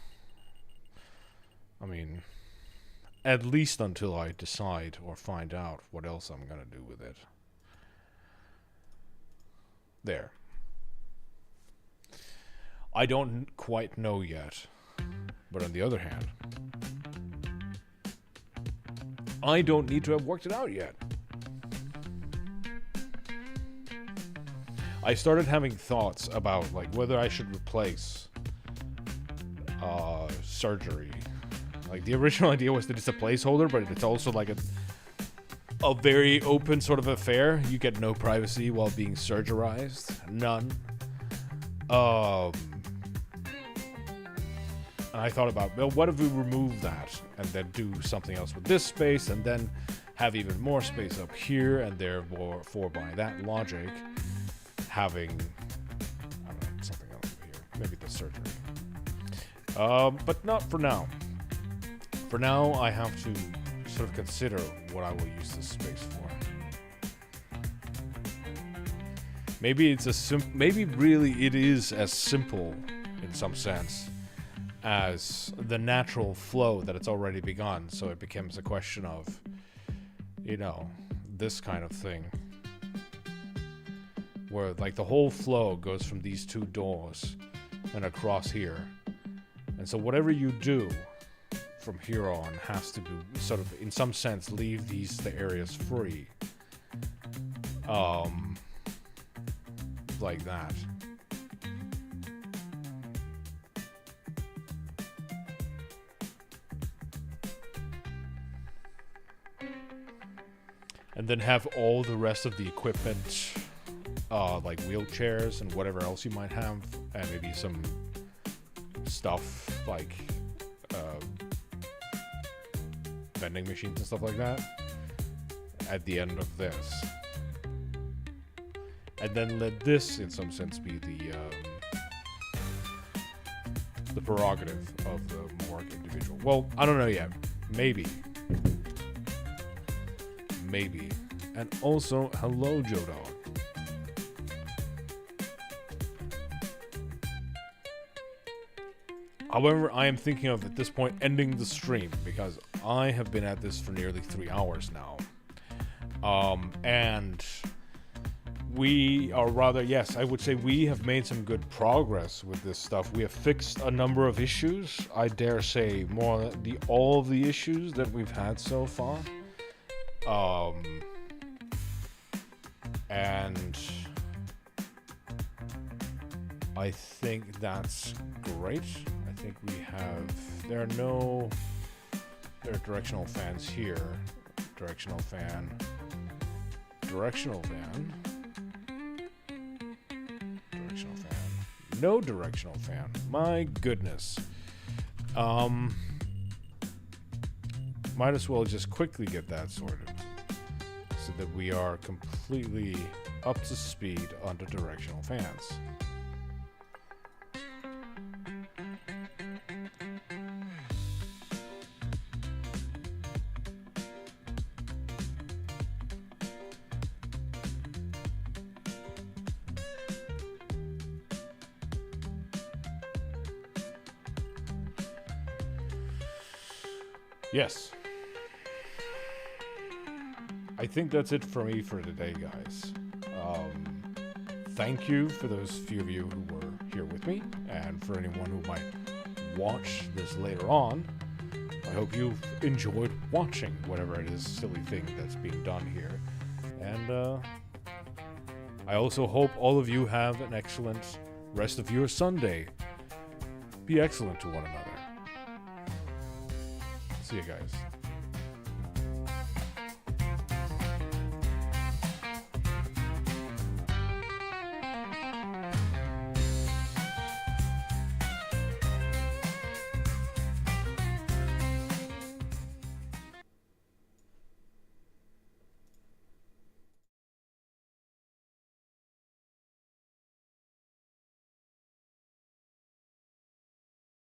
I mean, at least until I decide or find out what else I'm gonna do with it. There. I don't quite know yet. But on the other hand, I don't need to have worked it out yet. I started having thoughts about like whether I should replace surgery. Like the original idea was that it's a placeholder, but it's also like a very open sort of affair. You get no privacy while being surgerized. None. And I thought about, well, what if we remove that and then do something else with this space and then have even more space up here, and therefore by that logic having, I don't know, something else over here. Maybe the surgery. But not for now. For now, I have to sort of consider what I will use this space for. Maybe it's maybe really it is as simple, in some sense, as the natural flow that it's already begun. So it becomes a question of, you know, this kind of thing. Where like the whole flow goes from these two doors and across here. And so whatever you do from here on has to be sort of, in some sense, leave the areas free. Like that. And then have all the rest of the equipment, like wheelchairs and whatever else you might have, and maybe some stuff like vending machines and stuff like that at the end of this. And then let this, in some sense, be the prerogative of the morgue individual. Well, I don't know yet. Maybe. Maybe. And also, hello, Joe Dog. However, I am thinking of, at this point, ending the stream, because I have been at this for nearly 3 hours now. And we are rather, yes, I would say we have made some good progress with this stuff. We have fixed a number of issues. I dare say all of the issues that we've had so far. And I think that's great. I think we have, there are directional fans here. Directional fan. No directional fan. My goodness. Might as well just quickly get that sorted so that we are completely up to speed on the directional fans. Yes. I think that's it for me for today, guys. Thank you for those few of you who were here with me, and for anyone who might watch this later on. I hope you've enjoyed watching whatever it is silly thing that's being done here. And I also hope all of you have an excellent rest of your Sunday. Be excellent to one another. See you guys.